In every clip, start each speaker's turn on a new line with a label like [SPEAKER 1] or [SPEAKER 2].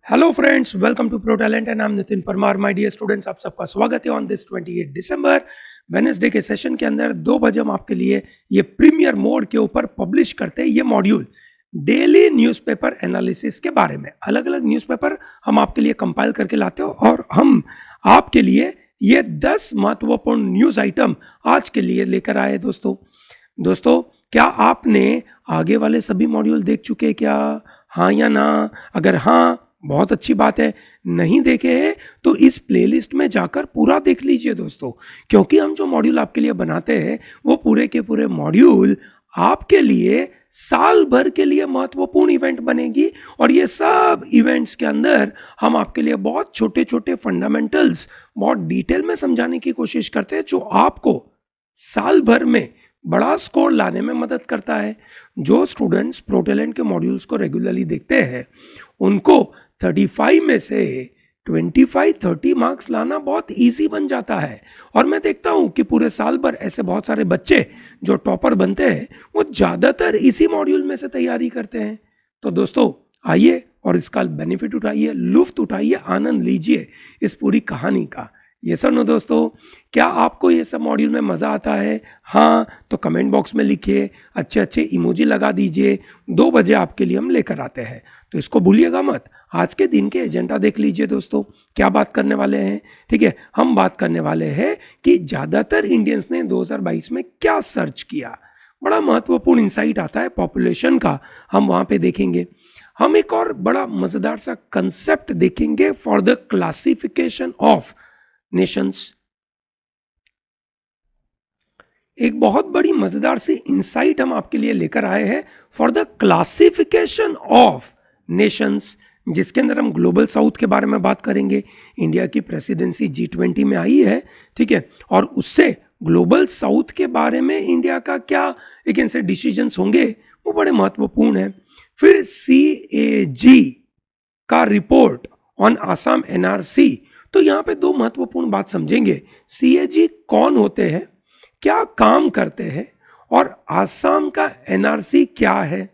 [SPEAKER 1] Hello friends, welcome to pro talent and I am Nitin Parmar. My dear students, आप सबका स्वागत है ऑन दिस 28 दिसंबर वेडनेसडे के session के अंदर। 2 बजे हम आपके लिए ये प्रीमियर मोड के ऊपर पब्लिश करते हैं ये मॉड्यूल डेली न्यूज़पेपर एनालिसिस के बारे में। अलग अलग न्यूज़पेपर हम आपके लिए कंपाइल करके लाते हो और हम आपके लिए ये 10 महत्वपूर्ण न्यूज़ आइटम आज के लिए लेकर आए। दोस्तों क्या आपने आगे वाले सभी मॉड्यूल देख चुके हैं क्या? हाँ या ना? अगर हाँ, बहुत अच्छी बात है। नहीं देखे हैं तो इस प्लेलिस्ट में जाकर पूरा देख लीजिए दोस्तों, क्योंकि हम जो मॉड्यूल आपके लिए बनाते हैं वो पूरे के पूरे मॉड्यूल आपके लिए साल भर के लिए महत्वपूर्ण इवेंट बनेगी। और ये सब इवेंट्स के अंदर हम आपके लिए बहुत छोटे छोटे फंडामेंटल्स बहुत डिटेल में समझाने की कोशिश करते हैं, जो आपको साल भर में बड़ा स्कोर लाने में मदद करता है। जो स्टूडेंट्स प्रो टैलेंट के मॉड्यूल्स को रेगुलरली देखते हैं उनको 35 में से 25-30 मार्क्स लाना बहुत इजी बन जाता है। और मैं देखता हूँ कि पूरे साल भर ऐसे बहुत सारे बच्चे जो टॉपर बनते हैं वो ज़्यादातर इसी मॉड्यूल में से तैयारी करते हैं। तो दोस्तों आइए और इसका बेनिफिट उठाइए, लुफ्त उठाइए, आनंद लीजिए इस पूरी कहानी का। ये सुनो दोस्तों, क्या आपको ये सब मॉड्यूल में मज़ा आता है? हाँ तो कमेंट बॉक्स में लिखिए, अच्छे अच्छे इमोजी लगा दीजिए। 2 बजे आपके लिए हम लेकर आते हैं, तो इसको भूलिएगा मत। आज के दिन के एजेंडा देख लीजिए दोस्तों, क्या बात करने वाले हैं। ठीक है, हम बात करने वाले हैं कि ज़्यादातर इंडियंस ने 2022 में क्या सर्च किया। बड़ा महत्वपूर्ण इंसाइट आता है पॉपुलेशन का, हम वहाँ पे देखेंगे। हम एक और बड़ा मज़ेदार सा कंसेप्ट देखेंगे for the classification of Nations. एक बहुत बड़ी मजेदार सी इंसाइट हम आपके लिए लेकर आए हैं for the classification of Nations, जिसके अंदर हम ग्लोबल साउथ के बारे में बात करेंगे। इंडिया की प्रेसिडेंसी G20 में आई है, ठीक है, और उससे ग्लोबल साउथ के बारे में इंडिया का क्या एक ऐसे डिसीजंस होंगे वो बड़े महत्वपूर्ण है। फिर CAG का रिपोर्ट ऑन आसाम NRC, तो यहाँ पे 2 महत्वपूर्ण बात समझेंगे। CAG कौन होते हैं, क्या काम करते हैं, और आसाम का NRC क्या है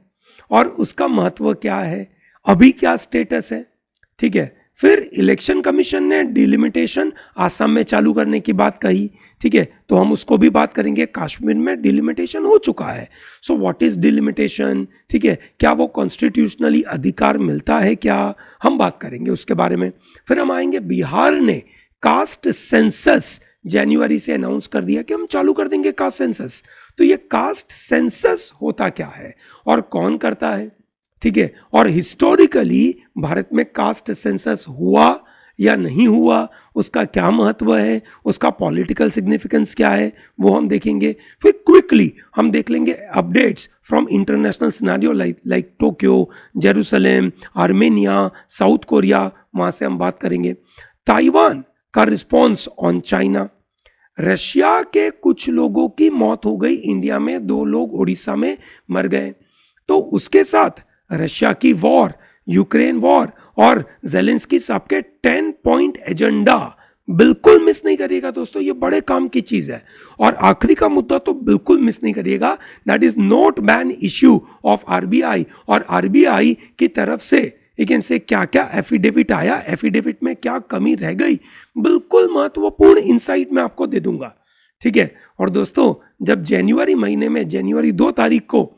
[SPEAKER 1] और उसका महत्व क्या है, अभी क्या स्टेटस है। ठीक है, फिर इलेक्शन कमीशन ने डिलिमिटेशन आसाम में चालू करने की बात कही। ठीक है, तो हम उसको भी बात करेंगे। कश्मीर में डिलिमिटेशन हो चुका है, सो व्हाट इज डिलिमिटेशन। ठीक है, क्या वो कॉन्स्टिट्यूशनली अधिकार मिलता है क्या, हम बात करेंगे उसके बारे में। फिर हम आएंगे, बिहार ने कास्ट सेंसस जनवरी से अनाउंस कर दिया कि हम चालू कर देंगे कास्ट सेंसस। तो ये कास्ट सेंसस होता क्या है और कौन करता है। ठीक है, और हिस्टोरिकली भारत में कास्ट सेंसस हुआ या नहीं हुआ, उसका क्या महत्व है, उसका पॉलिटिकल सिग्निफिकेंस क्या है, वो हम देखेंगे। फिर क्विकली हम देख लेंगे updates from international scenario like Tokyo, Jerusalem, Armenia, south Korea, वहाँ से हम बात करेंगे। ताइवान का रिस्पॉन्स ऑन चाइना। रशिया के कुछ लोगों की मौत हो गई इंडिया में, 2 लोग उड़ीसा में मर गए। तो उसके साथ रशिया की वॉर, यूक्रेन वॉर और जेलेंस्की साहब के 10 पॉइंट एजेंडा बिल्कुल मिस नहीं करिएगा दोस्तों, ये बड़े काम की चीज है। और आखिरी का मुद्दा तो बिल्कुल मिस नहीं करिएगा, that is note ban issue of RBI, और RBI की तरफ से लेकिन से क्या क्या एफिडेविट आया, एफिडेविट में क्या कमी रह गई, बिल्कुल महत्वपूर्ण इंसाइट मैं आपको दे दूंगा। ठीक है, और दोस्तों जब जनवरी महीने में जनवरी 2 तारीख को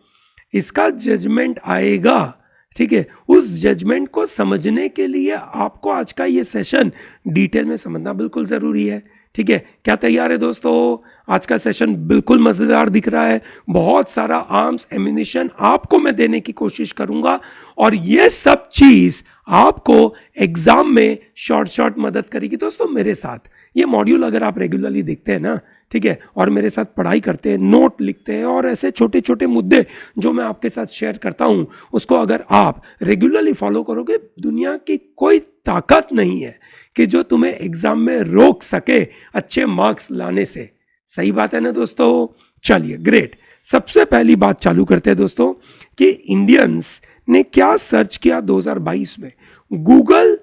[SPEAKER 1] इसका जजमेंट आएगा, ठीक है, उस जजमेंट को समझने के लिए आपको आज का ये सेशन डिटेल में समझना बिल्कुल ज़रूरी है। ठीक है, क्या तैयार है दोस्तों? आज का सेशन बिल्कुल मज़ेदार दिख रहा है। बहुत सारा आर्म्स एम्यूनिशन आपको मैं देने की कोशिश करूंगा, और ये सब चीज़ आपको एग्जाम में शॉर्ट मदद करेगी दोस्तों। मेरे साथ ये मॉड्यूल अगर आप रेगुलरली देखते हैं ना, ठीक है, और मेरे साथ पढ़ाई करते हैं, नोट लिखते हैं, और ऐसे छोटे छोटे मुद्दे जो मैं आपके साथ शेयर करता हूं उसको अगर आप रेगुलरली फॉलो करोगे, दुनिया की कोई ताकत नहीं है कि जो तुम्हें एग्जाम में रोक सके अच्छे मार्क्स लाने से। सही बात है ना दोस्तों? चलिए ग्रेट, सबसे पहली बात चालू करते हैं दोस्तों कि इंडियंस ने क्या सर्च किया 2022 में। गूगल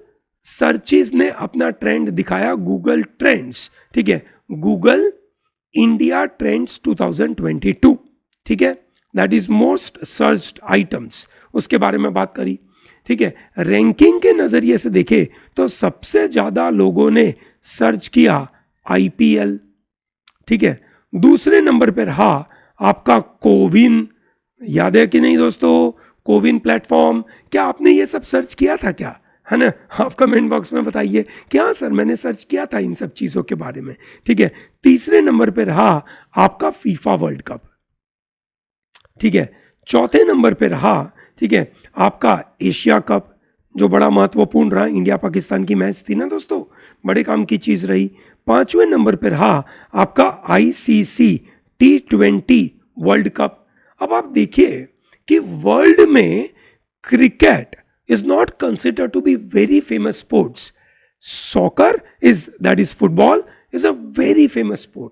[SPEAKER 1] सर्चेस ने अपना ट्रेंड दिखाया, गूगल ट्रेंड्स। ठीक है, गूगल इंडिया ट्रेंड्स 2022, ठीक है, that is most searched items, उसके बारे में बात करी। ठीक है, रैंकिंग के नजरिए से देखें तो सबसे ज्यादा लोगों ने सर्च किया आईपीएल, ठीक है। दूसरे नंबर पर रहा आपका कोविन, याद है कि नहीं दोस्तों, कोविन प्लेटफॉर्म, क्या आपने ये सब सर्च किया था क्या, है ना? आप कमेंट बॉक्स में बताइए कि हाँ सर मैंने सर्च किया था इन सब चीज़ों के बारे में, ठीक है। तीसरे नंबर पे रहा आपका फीफा वर्ल्ड कप, ठीक है। चौथे नंबर पे रहा, ठीक है, आपका एशिया कप, जो बड़ा महत्वपूर्ण रहा, इंडिया पाकिस्तान की मैच थी ना दोस्तों, बड़े काम की चीज़ रही। पांचवें नंबर पे रहा आपका आईसीसी T20 वर्ल्ड कप। अब आप देखिए कि वर्ल्ड में cricket is not considered to be very famous sports. Soccer is, that is football, is a very famous sport.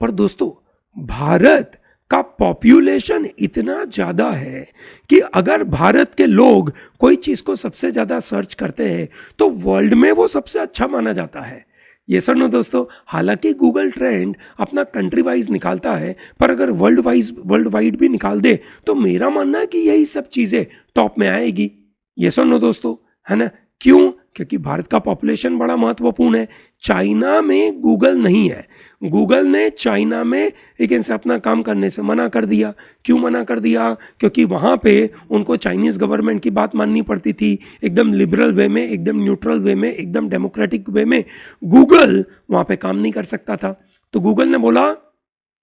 [SPEAKER 1] पर दोस्तों भारत का पॉपुलेशन इतना ज्यादा है कि अगर भारत के लोग कोई चीज को सबसे ज्यादा सर्च करते हैं तो वर्ल्ड में वो सबसे अच्छा माना जाता है। ये सर नो दोस्तों, हालांकि गूगल ट्रेंड अपना कंट्री वाइज निकालता है, पर अगर वर्ल्ड वाइड भी निकाल दे तो मेरा मानना है कि यही सब चीजें टॉप में आएगी। ये सर नो दोस्तों, है ना? क्यों? क्योंकि भारत का पॉपुलेशन बड़ा महत्वपूर्ण है। चाइना में गूगल नहीं है, गूगल ने चाइना में एक इनसे अपना काम करने से मना कर दिया। क्यों मना कर दिया? क्योंकि वहाँ पे उनको चाइनीज़ गवर्नमेंट की बात माननी पड़ती थी, एकदम लिबरल वे में, एकदम न्यूट्रल वे में, एकदम डेमोक्रेटिक वे में गूगल वहाँ पे काम नहीं कर सकता था। तो गूगल ने बोला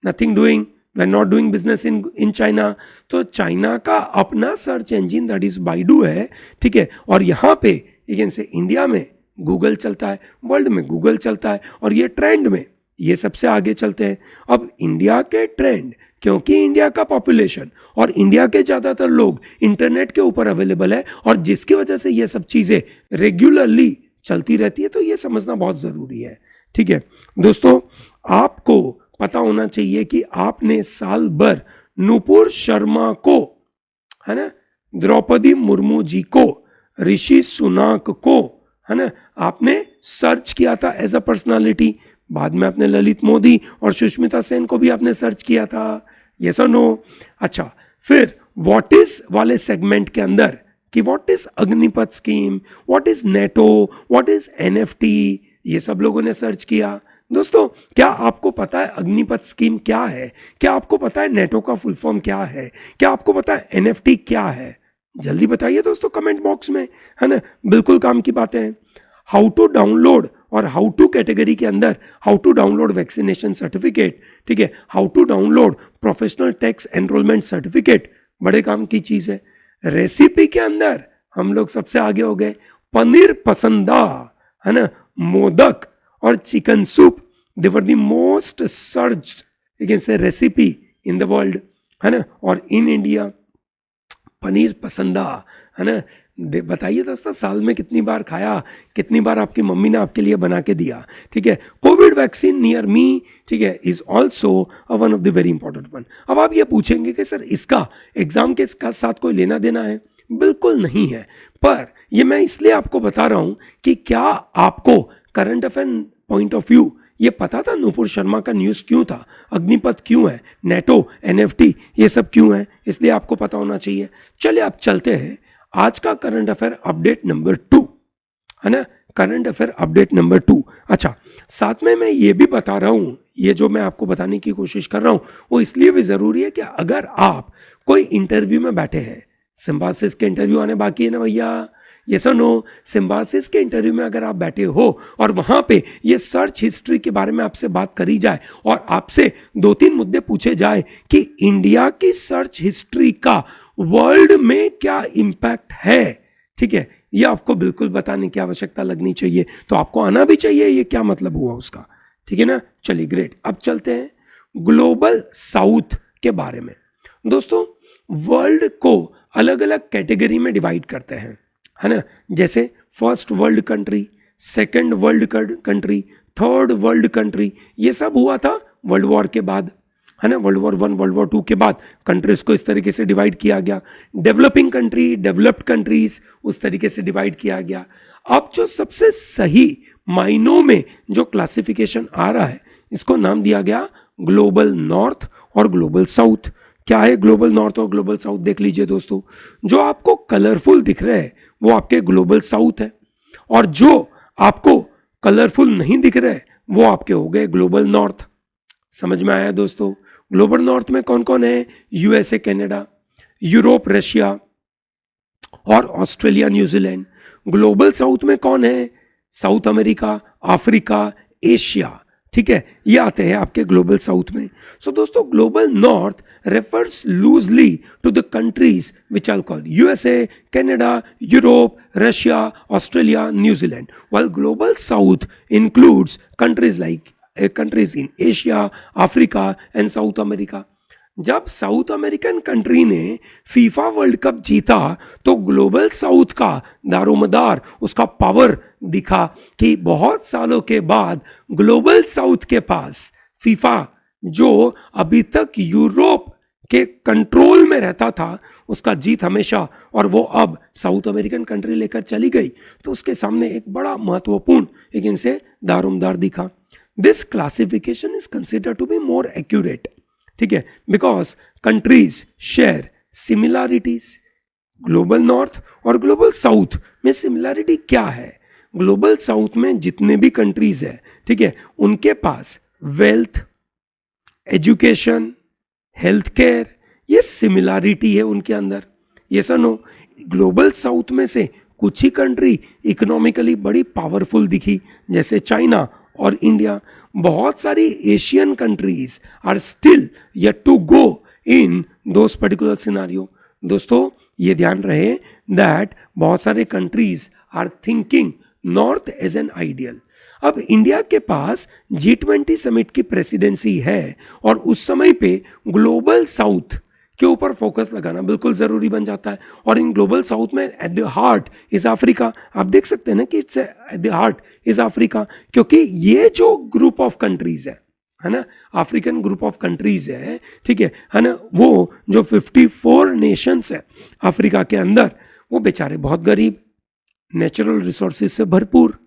[SPEAKER 1] nothing doing, we not doing business in China. तो चाइना का अपना search engine that is Baidu है, ठीक है। और यहाँ पे लेकिन से इंडिया में गूगल चलता है, वर्ल्ड में गूगल चलता है, और ये ट्रेंड में ये सबसे आगे चलते हैं। अब इंडिया के ट्रेंड, क्योंकि इंडिया का पॉपुलेशन और इंडिया के ज़्यादातर लोग इंटरनेट के ऊपर अवेलेबल है, और जिसकी वजह से ये सब चीज़ें रेगुलरली चलती रहती है, तो ये समझना बहुत ज़रूरी है, ठीक है दोस्तों। आपको पता होना चाहिए कि आपने साल भर नुपुर शर्मा को, है ना, द्रौपदी मुर्मू जी को, ऋषि सुनाक को, है ना, आपने सर्च किया था एज अ पर्सनालिटी। बाद में आपने ललित मोदी और सुष्मिता सेन को भी आपने सर्च किया था, यस और नो? अच्छा, फिर व्हाट इज वाले सेगमेंट के अंदर कि what is Agnipath scheme, what is NATO, what is NFT, ये सब लोगों ने सर्च किया। दोस्तों क्या आपको पता है अग्निपथ स्कीम क्या है? क्या आपको पता है नेटो का फुल फॉर्म क्या है? क्या आपको पता है एनएफटी क्या है? जल्दी बताइए दोस्तों कमेंट बॉक्स में, है ना, बिल्कुल काम की बातें हैं। हाउ टू डाउनलोड और हाउ टू कैटेगरी के अंदर how to download vaccination certificate, ठीक है, how to download professional tax enrolment certificate, बड़े काम की चीज है। रेसिपी के अंदर हम लोग सबसे आगे हो गए, पनीर पसंदा, है ना, मोदक और chicken soup, they were the most searched against recipe in the world, है ना। और इन इंडिया पनीर पसंदा, है ना, बताइए दोस्तों साल में कितनी बार खाया, कितनी बार आपकी मम्मी ने आपके लिए बना के दिया, ठीक है। कोविड वैक्सीन नियर मी, ठीक है, is also one of the very important one. अब आप ये पूछेंगे कि सर इसका एग्जाम के साथ कोई लेना देना है? बिल्कुल नहीं है, पर ये मैं इसलिए आपको बता रहा हूं कि क्या आपको current affair point of view ये पता था नुपुर शर्मा का न्यूज़ क्यों था, अग्निपथ क्यों है, नेटो, एनएफटी, ये सब क्यों है, इसलिए आपको पता होना चाहिए। चलिए आप चलते हैं आज का करंट अफेयर अपडेट नंबर 2, है ना, करंट अफेयर अपडेट नंबर 2। अच्छा, साथ में मैं ये भी बता रहा हूँ, ये जो मैं आपको बताने की कोशिश कर रहा हूँ वो इसलिए भी ज़रूरी है कि अगर आप कोई इंटरव्यू में बैठे हैं, सिम्बासिस के इंटरव्यू आने बाकी है ना भैया, ये सर नो, सिम्बासिस के इंटरव्यू में अगर आप बैठे हो और वहां पे ये सर्च हिस्ट्री के बारे में आपसे बात करी जाए और आपसे 2-3 मुद्दे पूछे जाए कि इंडिया की सर्च हिस्ट्री का वर्ल्ड में क्या इंपैक्ट है, ठीक है, ये आपको बिल्कुल बताने की आवश्यकता लगनी चाहिए, तो आपको आना भी चाहिए ये क्या मतलब हुआ उसका, ठीक है ना। चलिए ग्रेट, अब चलते हैं ग्लोबल साउथ के बारे में। दोस्तों वर्ल्ड को अलग अलग कैटेगरी में डिवाइड करते हैं, है ना, जैसे first world country, second world country, third world country, ये सब हुआ था वर्ल्ड वॉर के बाद, है ना, वर्ल्ड वॉर 1, वर्ल्ड वॉर 2 के बाद कंट्रीज को इस तरीके से डिवाइड किया गया। डेवलपिंग कंट्री, डेवलप्ड कंट्रीज, उस तरीके से डिवाइड किया गया। अब जो सबसे सही मायनों में जो क्लासिफिकेशन आ रहा है, इसको नाम दिया गया ग्लोबल नॉर्थ और ग्लोबल साउथ। क्या है ग्लोबल नॉर्थ और ग्लोबल साउथ देख लीजिए दोस्तों। जो आपको कलरफुल दिख रहे हैं वो आपके ग्लोबल साउथ है, और जो आपको कलरफुल नहीं दिख रहे वो आपके हो गए ग्लोबल नॉर्थ। समझ में आया दोस्तों। ग्लोबल नॉर्थ में कौन कौन है? यूएसए, कनाडा, यूरोप, रशिया और ऑस्ट्रेलिया, न्यूजीलैंड। ग्लोबल साउथ में कौन है? South America, Africa, Asia. ठीक है, ये आते हैं आपके ग्लोबल साउथ में। सो दोस्तों, global north refers loosely to the countries which are called USA, Canada, Europe, Russia, Australia, New Zealand, while global south includes countries like countries in Asia, Africa and South America. जब south American country ने FIFA world cup जीता तो global south का दारोमदार, उसका power दिखा कि बहुत सालों के बाद ग्लोबल साउथ के पास फीफा, जो अभी तक यूरोप के कंट्रोल में रहता था, उसका जीत हमेशा, और वो अब साउथ अमेरिकन कंट्री लेकर चली गई, तो उसके सामने एक बड़ा महत्वपूर्ण एक इनसे दारोमदार दिखा। This classification is considered to be more accurate, ठीक है, because countries share similarities. Global north और ग्लोबल साउथ में सिमिलैरिटी क्या है? ग्लोबल साउथ में जितने भी कंट्रीज है, ठीक है, उनके पास वेल्थ, एजुकेशन, हेल्थ केयर, ये सिमिलैरिटी है उनके अंदर। ये सुनो, ग्लोबल साउथ में से कुछ ही कंट्री इकोनॉमिकली बड़ी पावरफुल दिखी, जैसे चाइना और इंडिया। बहुत सारी Asian countries are still yet to go in those particular scenario. दोस्तों, ये ध्यान रहे दैट बहुत सारे countries are thinking north as an ideal. अब इंडिया के पास G20 समिट की प्रेसिडेंसी है, और उस समय पे ग्लोबल साउथ के ऊपर फोकस लगाना बिल्कुल जरूरी बन जाता है। और इन ग्लोबल साउथ में at the heart is Africa. आप देख सकते हैं ना कि it's at the heart is Africa, क्योंकि ये जो ग्रुप ऑफ कंट्रीज है ना, अफ्रीकन ग्रुप ऑफ कंट्रीज है, ठीक है ना, वो जो 54 नेशंस है अफ्रीका के अंदर, वो बेचारे बहुत गरीब, नेचुरल रिसोर्सेज से भरपूर,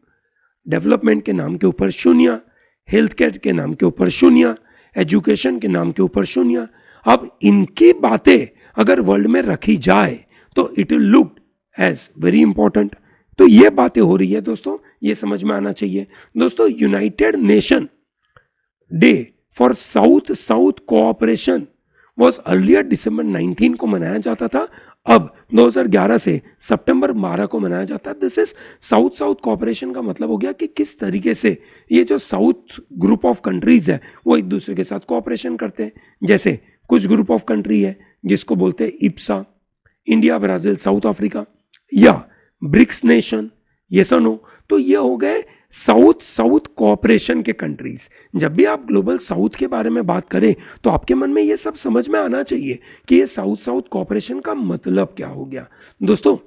[SPEAKER 1] डेवलपमेंट के नाम के ऊपर शून्य, हेल्थ केयर के नाम के ऊपर शून्य, एजुकेशन के नाम के ऊपर शून्य। अब इनकी बातें अगर वर्ल्ड में रखी जाए तो it will look as very important. तो ये बातें हो रही है दोस्तों, ये समझ में आना चाहिए। दोस्तों, United Nation Day for South South Cooperation was earlier December 19 को मनाया जाता था, अब 2011 से सितंबर 12 को मनाया जाता है। This is south South cooperation का मतलब हो गया कि किस तरीके से ये जो साउथ ग्रुप ऑफ कंट्रीज है वो एक दूसरे के साथ कोऑपरेशन करते हैं। जैसे कुछ ग्रुप ऑफ कंट्री है जिसको बोलते हैं Ipsa, India, Brazil, south Africa, या ब्रिक्स नेशन, ये सुनो, तो ये हो गए साउथ साउथ कोऑपरेशन के कंट्रीज। जब भी आप ग्लोबल साउथ के बारे में बात करें तो आपके मन में ये सब समझ में आना चाहिए कि ये साउथ साउथ कोऑपरेशन का मतलब क्या हो गया। दोस्तों,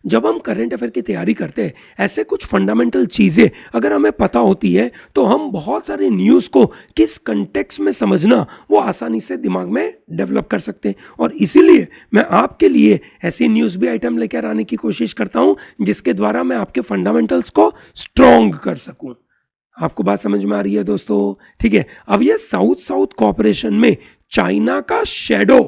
[SPEAKER 1] जब हम करंट अफेयर की तैयारी करते हैं, ऐसे कुछ फंडामेंटल चीज़ें अगर हमें पता होती है तो हम बहुत सारे न्यूज़ को किस कंटेक्स्ट में समझना वो आसानी से दिमाग में डेवलप कर सकते हैं। और इसीलिए मैं आपके लिए ऐसी न्यूज़ भी आइटम लेकर आने की कोशिश करता हूं जिसके द्वारा मैं आपके फंडामेंटल्स को स्ट्रॉन्ग कर सकूं। आपको बात समझ में आ रही है दोस्तों? ठीक है। अब ये साउथ साउथ कोऑपरेशन में चाइना का शेडो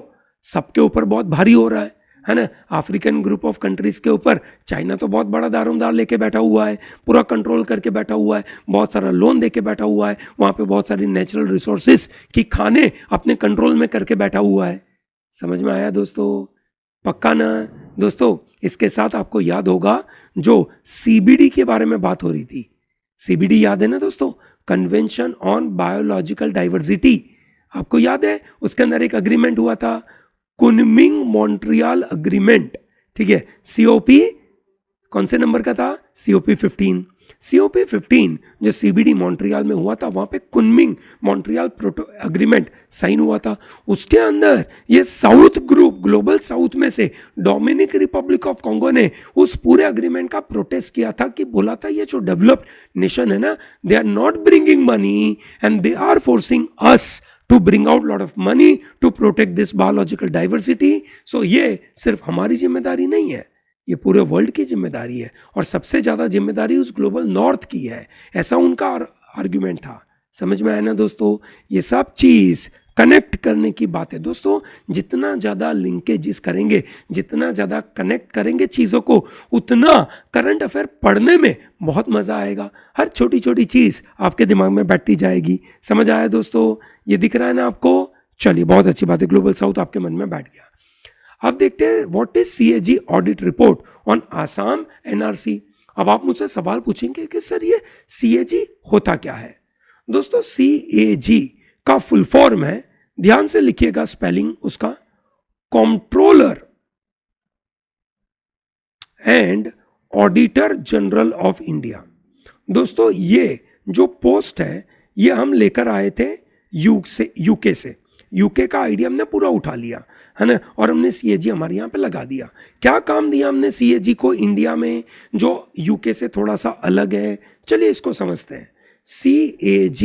[SPEAKER 1] सबके ऊपर बहुत भारी हो रहा है ना। अफ्रीकन ग्रुप ऑफ कंट्रीज के ऊपर चाइना तो बहुत बड़ा दारोमदार लेके बैठा हुआ है, पूरा कंट्रोल करके बैठा हुआ है, बहुत सारा लोन देके बैठा हुआ है, वहाँ पे बहुत सारी नेचुरल रिसोर्सेज की खाने अपने कंट्रोल में करके बैठा हुआ है। समझ में आया दोस्तों? पक्का ना दोस्तों? इसके साथ आपको याद होगा जो CBD के बारे में बात हो रही थी, CBD याद है ना दोस्तों, कन्वेंशन ऑन बायोलॉजिकल डाइवर्सिटी। आपको याद है उसके अंदर एक अग्रीमेंट हुआ था, कुनमिंग मॉन्ट्रियल अग्रीमेंट, ठीक है। COP कौन से नंबर का था? COP 15। COP 15 जो CBD मॉन्ट्रियल में हुआ था, वहां पे कुनमिंग मॉन्ट्रियल अग्रीमेंट साइन हुआ था। उसके अंदर ये साउथ ग्रुप, ग्लोबल साउथ में से डोमिनिक रिपब्लिक ऑफ कॉन्गो ने उस पूरे अग्रीमेंट का प्रोटेस्ट किया था, कि बोला था ये जो डेवलप्ड नेशन है ना, they are not bringing money and they are forcing us to bring out lot of money to protect this biological diversity। so ये सिर्फ हमारी जिम्मेदारी नहीं है, ये पूरे वर्ल्ड की जिम्मेदारी है, और सबसे ज्यादा जिम्मेदारी उस ग्लोबल नॉर्थ की है, ऐसा उनका आर्ग्यूमेंट था। समझ में आया ना दोस्तों? ये सब चीज कनेक्ट करने की बात है दोस्तों। जितना ज़्यादा लिंकेजेस करेंगे, जितना ज़्यादा कनेक्ट करेंगे चीज़ों को, उतना करंट अफेयर पढ़ने में बहुत मज़ा आएगा। हर छोटी छोटी चीज़ आपके दिमाग में बैठती जाएगी। समझ आया दोस्तों? ये दिख रहा है ना आपको? चलिए, बहुत अच्छी बात है, ग्लोबल साउथ आपके मन में बैठ गया। अब देखते हैं what is CAG audit report on Assam NRC। अब आप मुझसे सवाल पूछेंगे कि सर ये CAG होता क्या है? दोस्तों CAG का फुल फॉर्म है, ध्यान से लिखिएगा स्पेलिंग उसका, controller and auditor general of India. दोस्तों ये जो पोस्ट है ये हम लेकर आए थे यूके से। यूके का आइडिया हमने पूरा उठा लिया है ना, और हमने CAG हमारे यहाँ पे लगा दिया। क्या काम दिया हमने CAG को इंडिया में जो यूके से थोड़ा सा अलग है? चलिए इसको समझते हैं। CAG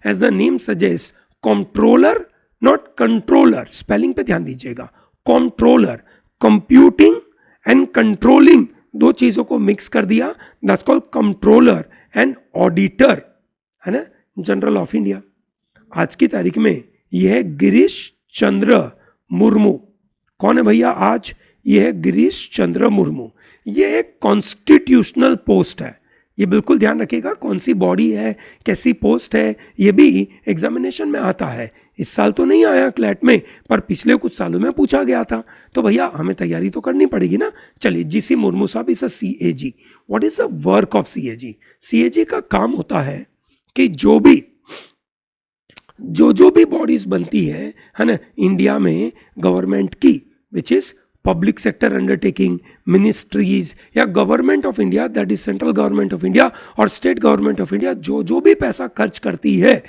[SPEAKER 1] as the name suggest, controller not controller, spelling पे ध्यान दीजिएगा। कंट्रोलर, कंप्यूटिंग एंड कंट्रोलिंग, दो चीजों को मिक्स कर दिया, that's called controller and auditor, है ना, जनरल ऑफ इंडिया। आज की तारीख में यह है गिरीश चंद्र मुर्मू। कौन है भैया आज? यह है गिरीश चंद्र मुर्मू। यह एक कॉन्स्टिट्यूशनल पोस्ट है, ये बिल्कुल ध्यान रखिएगा। कौन सी बॉडी है, कैसी पोस्ट है, ये भी एग्जामिनेशन में आता है। इस साल तो नहीं आया क्लैट में, पर पिछले कुछ सालों में पूछा गया था, तो भैया हमें तैयारी तो करनी पड़ेगी ना। चलिए, GC मुर्मू साहब is a CAG। What is the work of CAG? CAG का काम होता है कि जो भी बॉडीज बनती है ना इंडिया में गवर्नमेंट की, which is public sector undertaking, ministries या government of India, that is central government of India और स्टेट गवर्नमेंट ऑफ इंडिया, जो भी पैसा खर्च करती है,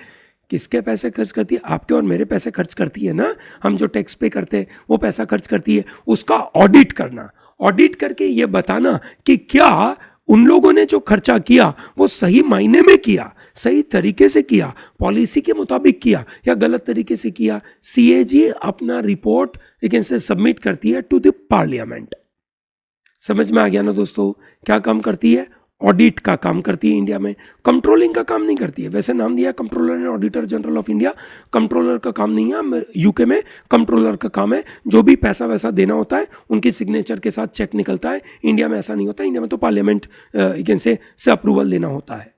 [SPEAKER 1] किसके पैसे खर्च करती है? आपके और मेरे पैसे खर्च करती है ना। हम जो टैक्स पे करते हैं वो पैसा खर्च करती है, उसका ऑडिट करना, ऑडिट करके ये बताना कि क्या उन लोगों ने जो खर्चा किया वो सही मायने में किया, सही तरीके से किया, पॉलिसी के मुताबिक किया या गलत तरीके से किया। CAG अपना रिपोर्ट लेकिन से सबमिट करती है टू द पार्लियामेंट। समझ में आ गया ना दोस्तों? क्या काम करती है? ऑडिट का काम करती है इंडिया में, कंट्रोलिंग का काम नहीं करती है। वैसे नाम दिया controller and auditor general of India, controller का काम नहीं है। यूके में कंट्रोलर का काम है, जो भी पैसा वैसा देना होता है उनकी सिग्नेचर के साथ चेक निकलता है। इंडिया में ऐसा नहीं होता, इंडिया में तो पार्लियामेंट से अप्रूवल देना होता है।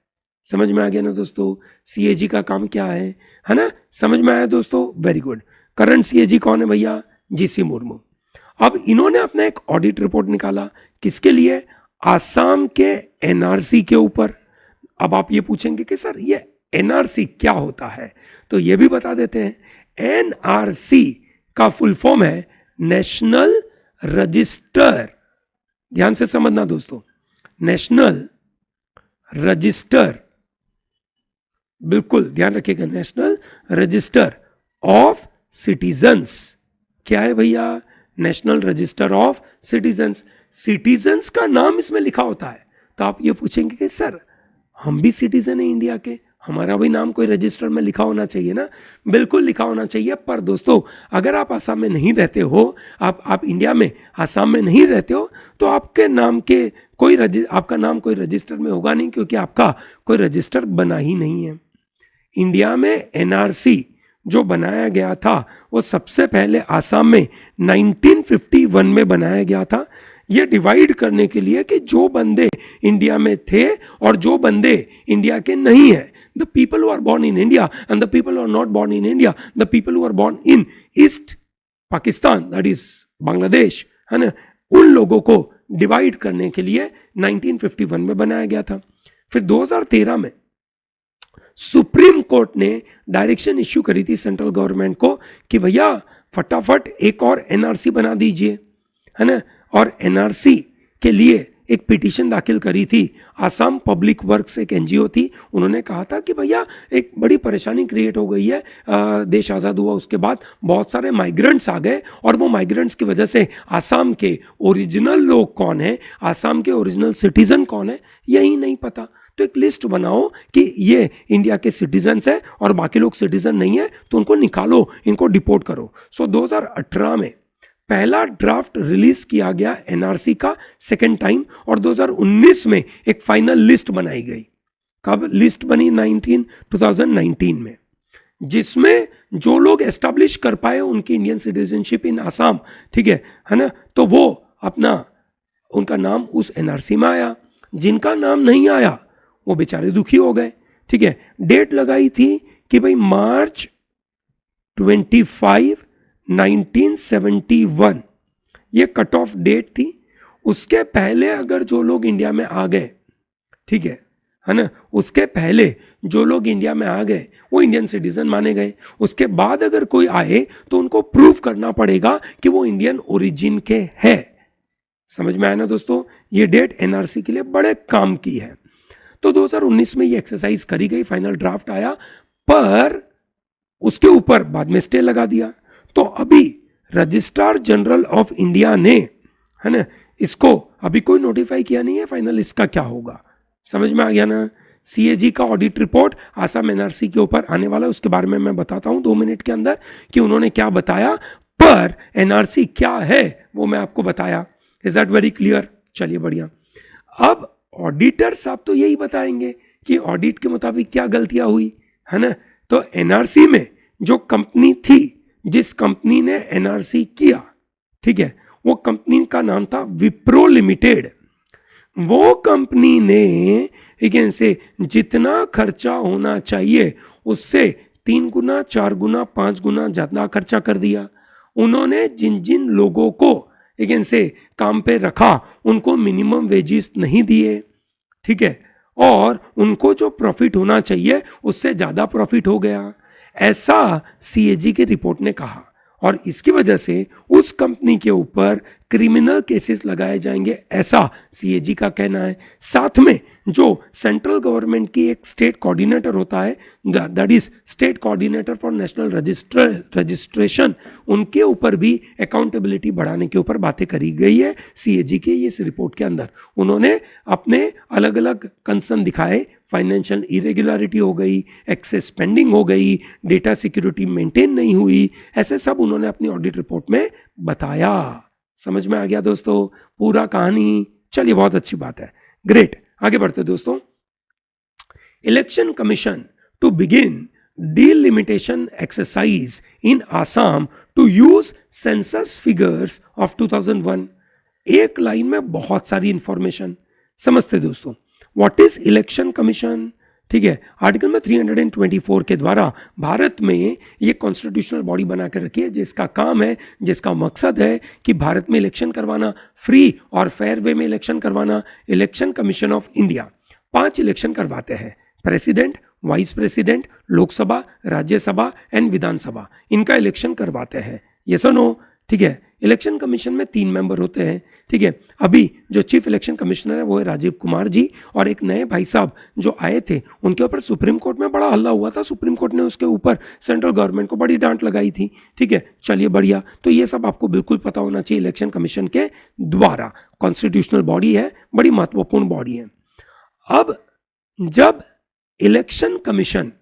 [SPEAKER 1] समझ में आ गया ना दोस्तों? CAG का काम क्या है ना? समझ में आया दोस्तों? Very good. करंट CAG कौन है भैया? GC मुर्मू। अब इन्होंने अपना एक ऑडिट रिपोर्ट निकाला, किसके लिए? आसाम के NRC के ऊपर। अब आप ये पूछेंगे कि सर ये NRC क्या होता है, तो ये भी बता देते हैं। NRC का फुल फॉर्म है नेशनल रजिस्टर। ध्यान से समझना दोस्तों, नेशनल रजिस्टर, बिल्कुल ध्यान रखिएगा, नेशनल रजिस्टर ऑफ सिटीजन्स। क्या है भैया? National register of citizens. Citizens का नाम इसमें लिखा होता है, तो आप ये पूछेंगे कि सर हम भी सिटीजन हैं इंडिया के, हमारा भी नाम कोई रजिस्टर में लिखा होना चाहिए ना। बिल्कुल लिखा होना चाहिए, पर दोस्तों अगर आप आसाम में नहीं रहते हो, आप इंडिया में आसाम में नहीं रहते हो, तो आपके नाम के आपका नाम कोई रजिस्टर में होगा नहीं, क्योंकि आपका कोई रजिस्टर बना ही नहीं है। इंडिया में NRC जो बनाया गया था वो सबसे पहले आसाम में 1951 में बनाया गया था। ये डिवाइड करने के लिए कि जो बंदे इंडिया में थे और जो बंदे इंडिया के नहीं है, the people who are born in India and the people who are not born in India, the people who are born in East Pakistan, that is Bangladesh, है ना, उन लोगों को डिवाइड करने के लिए 1951 में बनाया गया था। फिर 2013 में सुप्रीम कोर्ट ने डायरेक्शन इश्यू करी थी सेंट्रल गवर्नमेंट को कि भैया फटाफट एक और NRC बना दीजिए, है ना। और NRC के लिए एक पिटीशन दाखिल करी थी। आसाम पब्लिक वर्क्स एक NGO थी, उन्होंने कहा था कि भैया एक बड़ी परेशानी क्रिएट हो गई है, देश आज़ाद हुआ उसके बाद बहुत सारे माइग्रेंट्स आ गए और वो माइग्रेंट्स की वजह से आसाम के ओरिजिनल लोग कौन है, आसाम के ओरिजिनल सिटीजन कौन है, यही नहीं पता। तो एक लिस्ट बनाओ कि ये इंडिया के सिटीजन्स हैं और बाकी लोग सिटीजन नहीं है, तो उनको निकालो, इनको डिपोर्ट करो। 2018 में पहला ड्राफ्ट रिलीज किया गया NRC का सेकेंड टाइम, और 2019 में एक फाइनल लिस्ट बनाई गई। कब लिस्ट बनी? 2019 में। जिसमें जो लोग एस्टैब्लिश कर पाए उनकी इंडियन सिटीजनशिप इन आसाम, ठीक है ना, तो वो अपना उनका नाम उस एनआरसी में आया। जिनका नाम नहीं आया वो बेचारे दुखी हो गए, ठीक है। डेट लगाई थी कि भाई मार्च 25, 1971 ये कट ऑफ डेट थी। उसके पहले अगर जो लोग इंडिया में आ गए, ठीक है ना, उसके पहले जो लोग इंडिया में आ गए वो इंडियन सिटीजन माने गए। उसके बाद अगर कोई आए तो उनको प्रूव करना पड़ेगा कि वो इंडियन ओरिजिन के है। समझ में आया ना दोस्तों, ये डेट एनआरसी के लिए बड़े काम की है। तो 2019 में ये एक्सरसाइज करी गई, फाइनल ड्राफ्ट आया, पर उसके ऊपर बाद में स्टे लगा दिया। तो अभी रजिस्ट्रार जनरल ऑफ इंडिया ने, है ना, इसको अभी कोई नोटिफाई किया नहीं है फाइनल इसका क्या होगा। समझ में आ गया ना। सीएजी का ऑडिट रिपोर्ट आसाम एनआरसी के ऊपर आने वाला है, उसके बारे में मैं बताता हूं 2 मिनट के अंदर कि उन्होंने क्या बताया, पर एनआरसी क्या है वो मैं आपको बताया। Is that very clear? चलिए बढ़िया। अब ऑडिटर साहब तो यही बताएंगे कि ऑडिट के मुताबिक क्या गलतियां हुई, है ना। तो एनआरसी में जो कंपनी थी, जिस कंपनी ने एनआरसी किया, ठीक है, वो कंपनी का नाम था विप्रो लिमिटेड। वो कंपनी ने से जितना खर्चा होना चाहिए उससे 3 गुना, 4 गुना, 5 गुना ज्यादा खर्चा कर दिया। उन्होंने जिन जिन लोगों को से काम पे रखा उनको मिनिमम वेजेस नहीं दिए, ठीक है, और उनको जो प्रॉफिट होना चाहिए उससे ज्यादा प्रॉफिट हो गया, ऐसा सीएजी की रिपोर्ट ने कहा। और इसकी वजह से उस कंपनी के ऊपर क्रिमिनल केसेस लगाए जाएंगे, ऐसा सीएजी का कहना है। साथ में जो सेंट्रल गवर्नमेंट की एक स्टेट कोऑर्डिनेटर होता है, that is state coordinator for national registration, उनके ऊपर भी अकाउंटेबिलिटी बढ़ाने के ऊपर बातें करी गई है सीएजी के इस रिपोर्ट के अंदर। उन्होंने अपने अलग अलग कंसर्न दिखाए, फाइनेंशियल इरेगुलरिटी हो गई, एक्सेस स्पेंडिंग हो गई, डेटा सिक्योरिटी मेंटेन नहीं हुई, ऐसे सब उन्होंने अपनी ऑडिट रिपोर्ट में बताया। समझ में आ गया दोस्तों पूरा कहानी? चलिए बहुत अच्छी बात है, ग्रेट। आगे बढ़ते दोस्तों। Election commission to begin delimitation exercise in Assam to use census figures of 2001। एक लाइन में बहुत सारी इंफॉर्मेशन समझते दोस्तों। What is election commission? ठीक है, आर्टिकल में 324 के द्वारा भारत में ये कॉन्स्टिट्यूशनल बॉडी बना के रखी है, जिसका काम है, जिसका मकसद है कि भारत में इलेक्शन करवाना, फ्री और फेयर वे में इलेक्शन करवाना। Election commission of India 5 election करवाते हैं, president, vice president, Lok Sabha, Rajya Sabha and Vidhan Sabha, इनका इलेक्शन करवाते हैं। ये सुनो, ठीक है। इलेक्शन कमीशन में 3 मेंबर होते हैं, ठीक है। अभी जो चीफ इलेक्शन कमिश्नर है वो है राजीव कुमार जी, और एक नए भाई साहब जो आए थे उनके ऊपर सुप्रीम कोर्ट में बड़ा हल्ला हुआ था, सुप्रीम कोर्ट ने उसके ऊपर सेंट्रल गवर्नमेंट को बड़ी डांट लगाई थी, ठीक है। चलिए बढ़िया, तो ये सब आपको बिल्कुल पता होना चाहिए। इलेक्शन कमीशन के द्वारा कॉन्स्टिट्यूशनल बॉडी है, बड़ी महत्वपूर्ण बॉडी है। अब जब इलेक्शन कमीशन,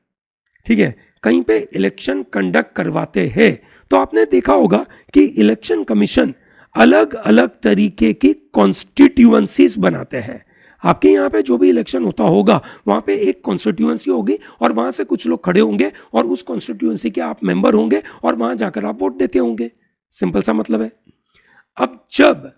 [SPEAKER 1] ठीक है, कहीं पे इलेक्शन कंडक्ट करवाते हैं तो आपने देखा होगा कि इलेक्शन कमीशन अलग अलग तरीके की कॉन्स्टिट्यूएंसीज बनाते हैं। आपके यहाँ पे जो भी इलेक्शन होता होगा वहां पे एक कॉन्स्टिट्यूएंसी होगी और वहां से कुछ लोग खड़े होंगे और उस कॉन्स्टिट्यूएंसी के आप मेंबर होंगे और वहां जाकर आप वोट देते होंगे। सिंपल सा मतलब है। अब जब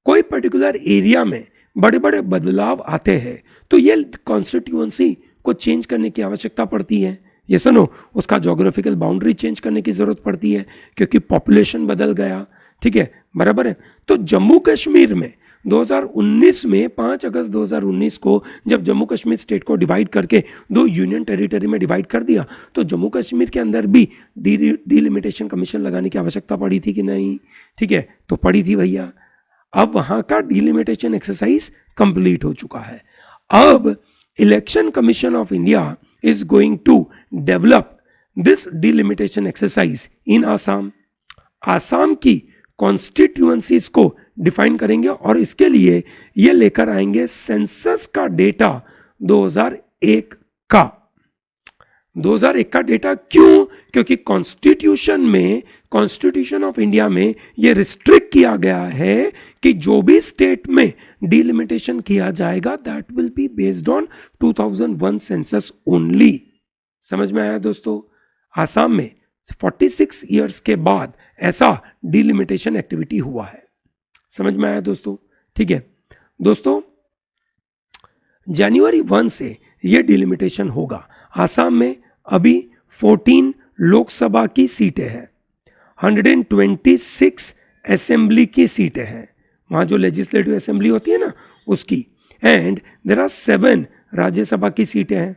[SPEAKER 1] कोई पर्टिकुलर एरिया में बड़े बड़े बदलाव आते हैं तो ये कॉन्स्टिट्यूएंसी को चेंज करने की आवश्यकता पड़ती है। ये सुनो, उसका ज्योग्राफिकल बाउंड्री चेंज करने की जरूरत पड़ती है क्योंकि पॉपुलेशन बदल गया, ठीक है, बराबर है। तो जम्मू कश्मीर में 2019 में 5 अगस्त 2019 को जब जम्मू कश्मीर स्टेट को डिवाइड करके 2 यूनियन टेरिटरी में डिवाइड कर दिया तो जम्मू कश्मीर के अंदर भी डिलिमिटेशन कमीशन लगाने की आवश्यकता पड़ी थी कि नहीं? ठीक है, तो पड़ी थी भैया। अब वहां का डिलिमिटेशन एक्सरसाइज कंप्लीट हो चुका है। अब election commission of India is going to develop this delimitation exercise in Assam। Assam की कॉन्स्टिट्यूएंसीज को डिफाइन करेंगे और इसके लिए ये लेकर आएंगे सेंसस का डेटा 2001 का। 2001 का डेटा क्यों? क्योंकि कॉन्स्टिट्यूशन में, कॉन्स्टिट्यूशन ऑफ इंडिया में ये रिस्ट्रिक्ट किया गया है कि जो भी स्टेट में डिलिमिटेशन किया जाएगा that will be based on 2001 census only. समझ में आया दोस्तों? आसाम में 46 ईयर्स के बाद ऐसा डिलिमिटेशन एक्टिविटी हुआ है। समझ में आया दोस्तों? ठीक है दोस्तों, जनवरी 1 से ये डिलिमिटेशन होगा। आसाम में अभी 14 लोकसभा की सीटें हैं, 126 असेंबली की सीटें हैं, वहाँ जो लेजिस्लेटिव असेंबली होती है ना उसकी, एंड देयर आर 7 राज्यसभा की सीटें हैं।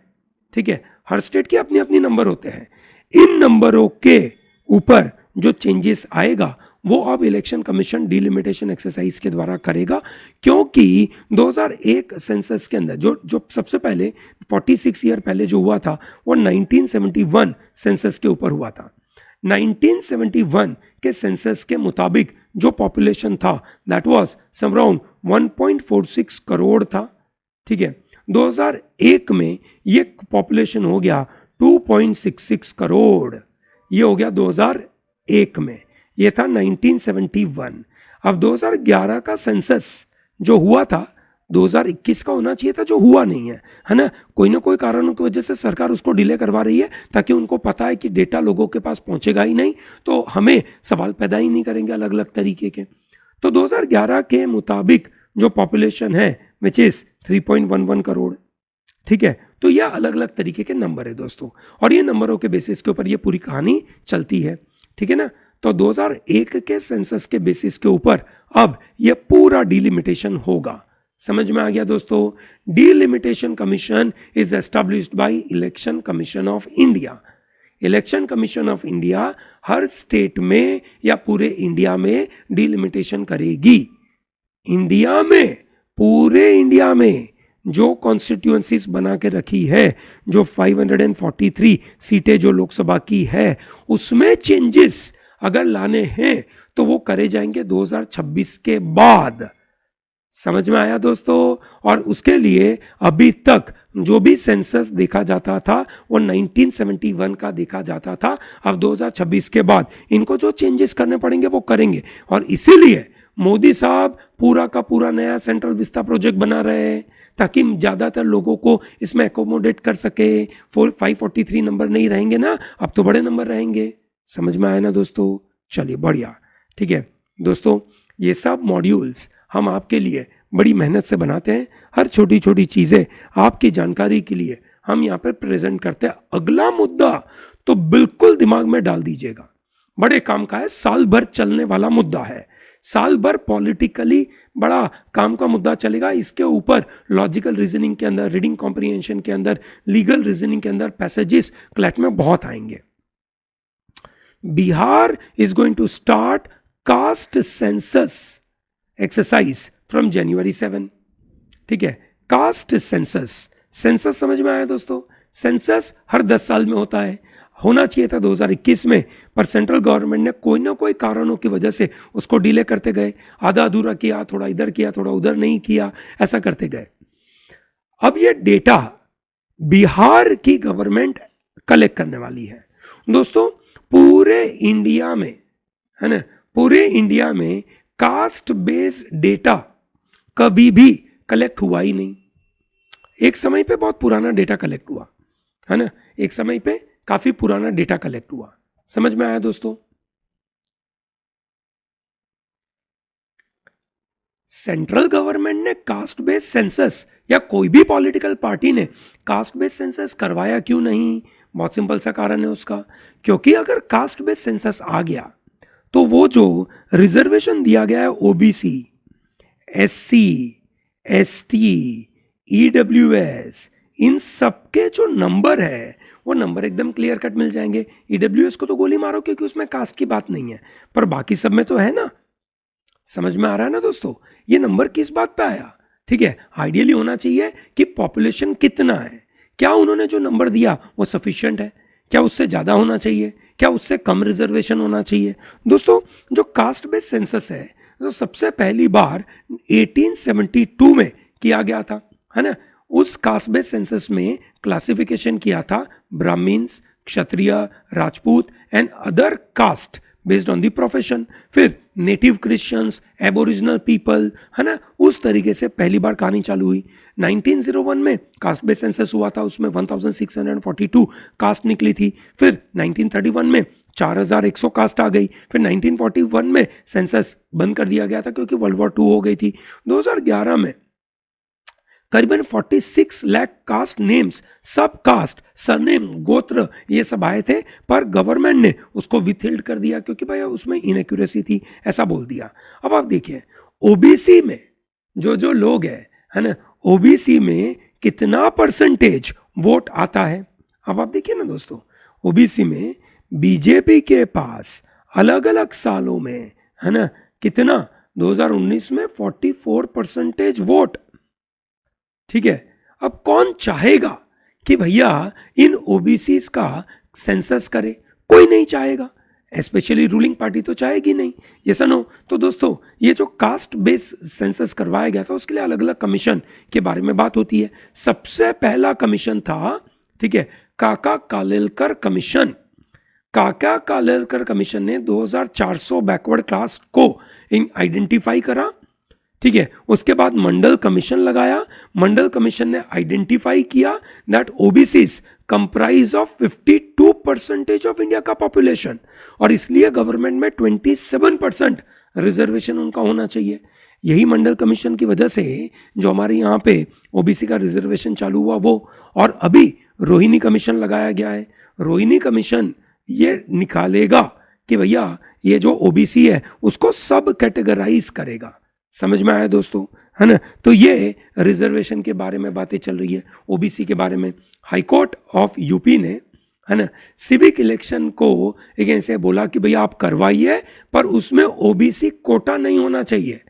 [SPEAKER 1] ठीक है, हर स्टेट के अपने अपने नंबर होते हैं। इन नंबरों के ऊपर जो चेंजेस आएगा वो अब इलेक्शन कमीशन डिलिमिटेशन एक्सरसाइज के द्वारा करेगा, क्योंकि 2001 सेंसस के अंदर जो सबसे पहले 46 ईयर पहले जो हुआ था वो 1971 सेंसस के ऊपर हुआ था। 1971 के सेंसस के मुताबिक जो पॉपुलेशन था that was some around 1.46 crore था। ठीक है, 2001 में ये पॉपुलेशन हो गया 2.66 करोड़, ये हो गया 2001 में, ये था 1971। अब 2011 का सेंसस जो हुआ था 2021 का होना चाहिए था, जो हुआ नहीं है ना, कोई ना कोई कारणों की वजह से सरकार उसको डिले करवा रही है, ताकि उनको पता है कि डेटा लोगों के पास पहुंचेगा ही नहीं तो हमें सवाल पैदा ही नहीं करेंगे अलग अलग तरीके के। तो 2011 के मुताबिक जो पॉपुलेशन है विच इज 3.11 करोड़। ठीक है, तो यह अलग अलग तरीके के नंबर है दोस्तों, और ये नंबरों के बेसिस के ऊपर ये पूरी कहानी चलती है। ठीक है ना, तो 2001 के सेंसस के बेसिस के ऊपर अब ये पूरा डिलिमिटेशन होगा। समझ में आ गया दोस्तों? Delimitation commission is established by election commission of India. Election commission of India her state में या पूरे इंडिया में डिलिमिटेशन करेगी। इंडिया में, पूरे इंडिया में जो कॉन्स्टिट्यूएंसीज बना के रखी है, जो 543 सीटें जो लोकसभा की है, उसमें चेंजेस अगर लाने हैं तो वो करे जाएंगे 2026 के बाद। समझ में आया दोस्तों? और उसके लिए अभी तक जो भी सेंसस देखा जाता था वो 1971 का देखा जाता था। अब 2026 के बाद इनको जो चेंजेस करने पड़ेंगे वो करेंगे, और इसीलिए मोदी साहब पूरा का पूरा नया सेंट्रल विस्ता प्रोजेक्ट बना रहे हैं ताकि ज़्यादातर लोगों को इसमें एकोमोडेट कर सके। 543 नंबर नहीं रहेंगे ना, अब तो बड़े नंबर रहेंगे। समझ में आया ना दोस्तों? चलिए बढ़िया। ठीक है दोस्तों, ये सब मॉड्यूल्स हम आपके लिए बड़ी मेहनत से बनाते हैं। हर छोटी छोटी चीज़ें आपकी जानकारी के लिए हम यहाँ पर प्रेजेंट करते हैं। अगला मुद्दा तो बिल्कुल दिमाग में डाल दीजिएगा, बड़े काम का है, साल भर चलने वाला मुद्दा है। साल भर पॉलिटिकली बड़ा काम का मुद्दा चलेगा। इसके ऊपर लॉजिकल रीजनिंग के अंदर, रीडिंग कॉम्प्रिहेंशन के अंदर, लीगल रीजनिंग के अंदर पैसेजेस क्लैट में बहुत आएंगे। Bihar is going to start caste census exercise from January 7। ठीक है, कास्ट सेंसस, सेंसस समझ में आया दोस्तों? सेंसस हर 10 साल में होता है, होना चाहिए था 2021 में, पर सेंट्रल गवर्नमेंट ने कोई ना कोई कारणों की वजह से उसको डिले करते गए, आधा अधूरा किया, थोड़ा इधर किया, थोड़ा उधर नहीं किया, ऐसा करते गए। अब ये डेटा बिहार की गवर्नमेंट कलेक्ट करने वाली है दोस्तों। पूरे इंडिया में, है ना, पूरे इंडिया में कास्ट बेस्ड डेटा कभी भी कलेक्ट हुआ ही नहीं। एक समय पे बहुत पुराना डेटा कलेक्ट हुआ, है ना, एक समय पे काफी पुराना डेटा कलेक्ट हुआ। समझ में आया दोस्तों? सेंट्रल गवर्नमेंट ने कास्ट बेस्ड सेंसस, या कोई भी पॉलिटिकल पार्टी ने कास्ट बेस्ड सेंसस करवाया क्यों नहीं? बहुत सिंपल सा कारण है उसका, क्योंकि अगर कास्ट बेस्ड सेंसस आ गया तो वो जो रिजर्वेशन दिया गया है ओबीसी, एससी, एसटी, ईडब्ल्यूएस, इन सबके जो नंबर है वो नंबर एकदम क्लियर कट मिल जाएंगे। ईडब्ल्यूएस को तो गोली मारो क्योंकि उसमें कास्ट की बात नहीं है, पर बाकी सब में तो है ना। समझ में आ रहा है ना दोस्तों? ये नंबर किस बात पे आया? ठीक है, आइडियली होना चाहिए कि पॉपुलेशन कितना है, क्या उन्होंने जो नंबर दिया वो सफिशिएंट है, क्या उससे ज़्यादा होना चाहिए, क्या उससे कम रिजर्वेशन होना चाहिए। दोस्तों, जो कास्ट बेस्ड सेंसस है तो सबसे पहली बार 1872 में किया गया था, है ना। उस कास्ट बेस्ड सेंसस में क्लासिफिकेशन किया था Brahmins, Kshatriya, Rajput and other caste based on the profession. फिर नेटिव क्रिश्चियंस, एबोरिजिनल पीपल, है ना, उस तरीके से पहली बार कहानी चालू हुई। 1901 में कास्ट बेस्ड सेंसस हुआ था, उसमें 1642 कास्ट निकली थी। फिर 1931 में 4100 कास्ट आ गई। फिर 1941 में सेंसस बंद कर दिया गया था क्योंकि वर्ल्ड वॉर 2 हो गई थी। 2011 में करीबन 46 लाख कास्ट नेम्स, सब कास्ट, सरनेम, गोत्र, ये सब आए थे, पर गवर्नमेंट ने उसको विथहेल्ड कर दिया क्योंकि भाई उसमें इनएक्यूरेसी थी, ऐसा बोल दिया। अब आप देखिए ओबीसी में जो लोग है ना, ओबीसी में कितना परसेंटेज वोट आता है। अब आप देखिए ना दोस्तों, ओबीसी में बीजेपी के पास अलग अलग सालों में, है ना, कितना, 2019 में 44% वोट। ठीक है, अब कौन चाहेगा कि भैया इन ओबीसी का सेंसस करे? कोई नहीं चाहेगा, स्पेशली रूलिंग पार्टी तो चाहेगी नहीं, ये सनो। तो दोस्तों ये जो कास्ट बेस्ड सेंसस करवाया गया था उसके लिए अलग अलग कमीशन के बारे में बात होती है। सबसे पहला कमीशन था, ठीक है, काका कालेलकर कमीशन। काका कालेलकर कमीशन ने 2400 बैकवर्ड क्लास को आइडेंटिफाई करा। ठीक है, उसके बाद मंडल कमीशन लगाया। मंडल कमीशन ने आइडेंटिफाई किया that OBCs comprise of 52% of India का पॉपुलेशन, और इसलिए गवर्नमेंट में 27% रिजर्वेशन उनका होना चाहिए। यही मंडल कमीशन की वजह से जो हमारे यहाँ पे ओबीसी का रिजर्वेशन चालू हुआ वो, और अभी रोहिणी कमीशन लगाया गया है। रोहिणी कमीशन ये निकालेगा कि भैया ये जो ओबीसी है उसको सब कैटेगराइज करेगा। समझ में आया दोस्तों, है ना। तो ये रिजर्वेशन के बारे में बातें चल रही है, ओबीसी के बारे में। हाई कोर्ट ऑफ यूपी ने, है ना, सिविक इलेक्शन को एक ऐसे बोला कि भैया आप करवाइए पर उसमें ओबीसी कोटा नहीं होना चाहिए।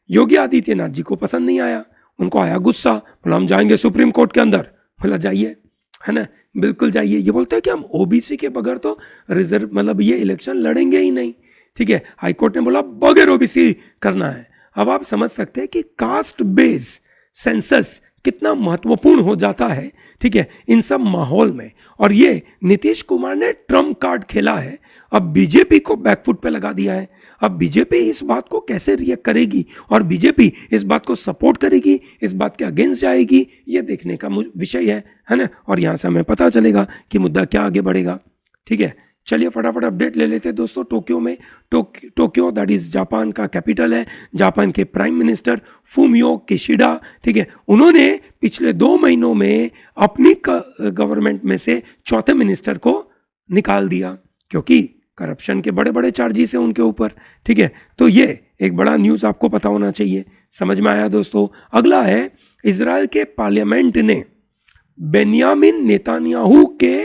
[SPEAKER 1] योगी आदित्यनाथ जी को पसंद नहीं आया, उनको आया गुस्सा, बोला हम जाएंगे सुप्रीम कोर्ट के अंदर। बोला जाइए, है ना, बिल्कुल जाइए। ये बोलते हैं कि हम ओबीसी के बगैर तो रिजर्व मतलब ये इलेक्शन लड़ेंगे ही नहीं। ठीक है, हाईकोर्ट ने बोला बगैर ओबीसी करना है। अब आप समझ सकते हैं कि कास्ट बेस्ड सेंसस कितना महत्वपूर्ण हो जाता है, ठीक है, इन सब माहौल में। और ये नीतीश कुमार ने ट्रम्प कार्ड खेला है, अब बीजेपी को बैकफुट पे लगा दिया है। अब बीजेपी इस बात को कैसे रिएक्ट करेगी और बीजेपी इस बात को सपोर्ट करेगी, इस बात के अगेंस्ट जाएगी, ये देखने का विषय है ना। और यहाँ से हमें पता चलेगा कि मुद्दा क्या आगे बढ़ेगा। ठीक है, चलिए फटाफट अपडेट ले लेते हैं दोस्तों। टोक्यो में, टोक्यो दैट इज जापान का कैपिटल है। जापान के प्राइम मिनिस्टर फूमियो किशिडा, ठीक है, उन्होंने पिछले 2 महीनों में अपनी गवर्नमेंट में से चौथे मिनिस्टर को निकाल दिया क्योंकि करप्शन के बड़े बड़े चार्जेस हैं उनके ऊपर। ठीक है, तो ये एक बड़ा न्यूज़ आपको पता होना चाहिए। समझ में आया दोस्तों। अगला है, इजराइल के पार्लियामेंट ने बेन्यामिन नेतान्याहू के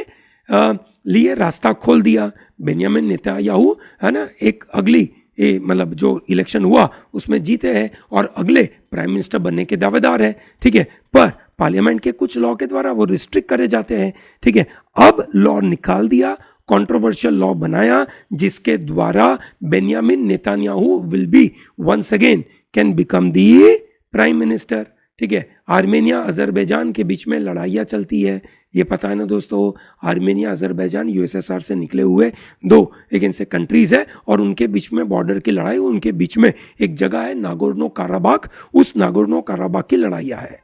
[SPEAKER 1] लिए रास्ता खोल दिया। बेन्यामिन नेतान्याहू, है ना, एक अगली मतलब जो इलेक्शन हुआ उसमें जीते हैं और अगले प्राइम मिनिस्टर बनने के दावेदार है। ठीक है, पर पार्लियामेंट के कुछ लॉ के द्वारा वो रिस्ट्रिक्ट करे जाते हैं। ठीक है, अब लॉ निकाल दिया, कंट्रोवर्शियल लॉ बनाया जिसके द्वारा Benjamin Netanyahu will be once again can become the prime minister. ठीक है, आर्मेनिया अजरबैजान के बीच में लड़ाइयाँ चलती है, ये पता है ना दोस्तों। आर्मेनिया अजरबैजान यूएसएसआर से निकले हुए 2 एक ऐसे कंट्रीज है और उनके बीच में बॉर्डर की लड़ाई, उनके बीच में एक जगह है नागोर्नो काराबाख, उस नागोर्नो काराबाख की लड़ाइयाँ है।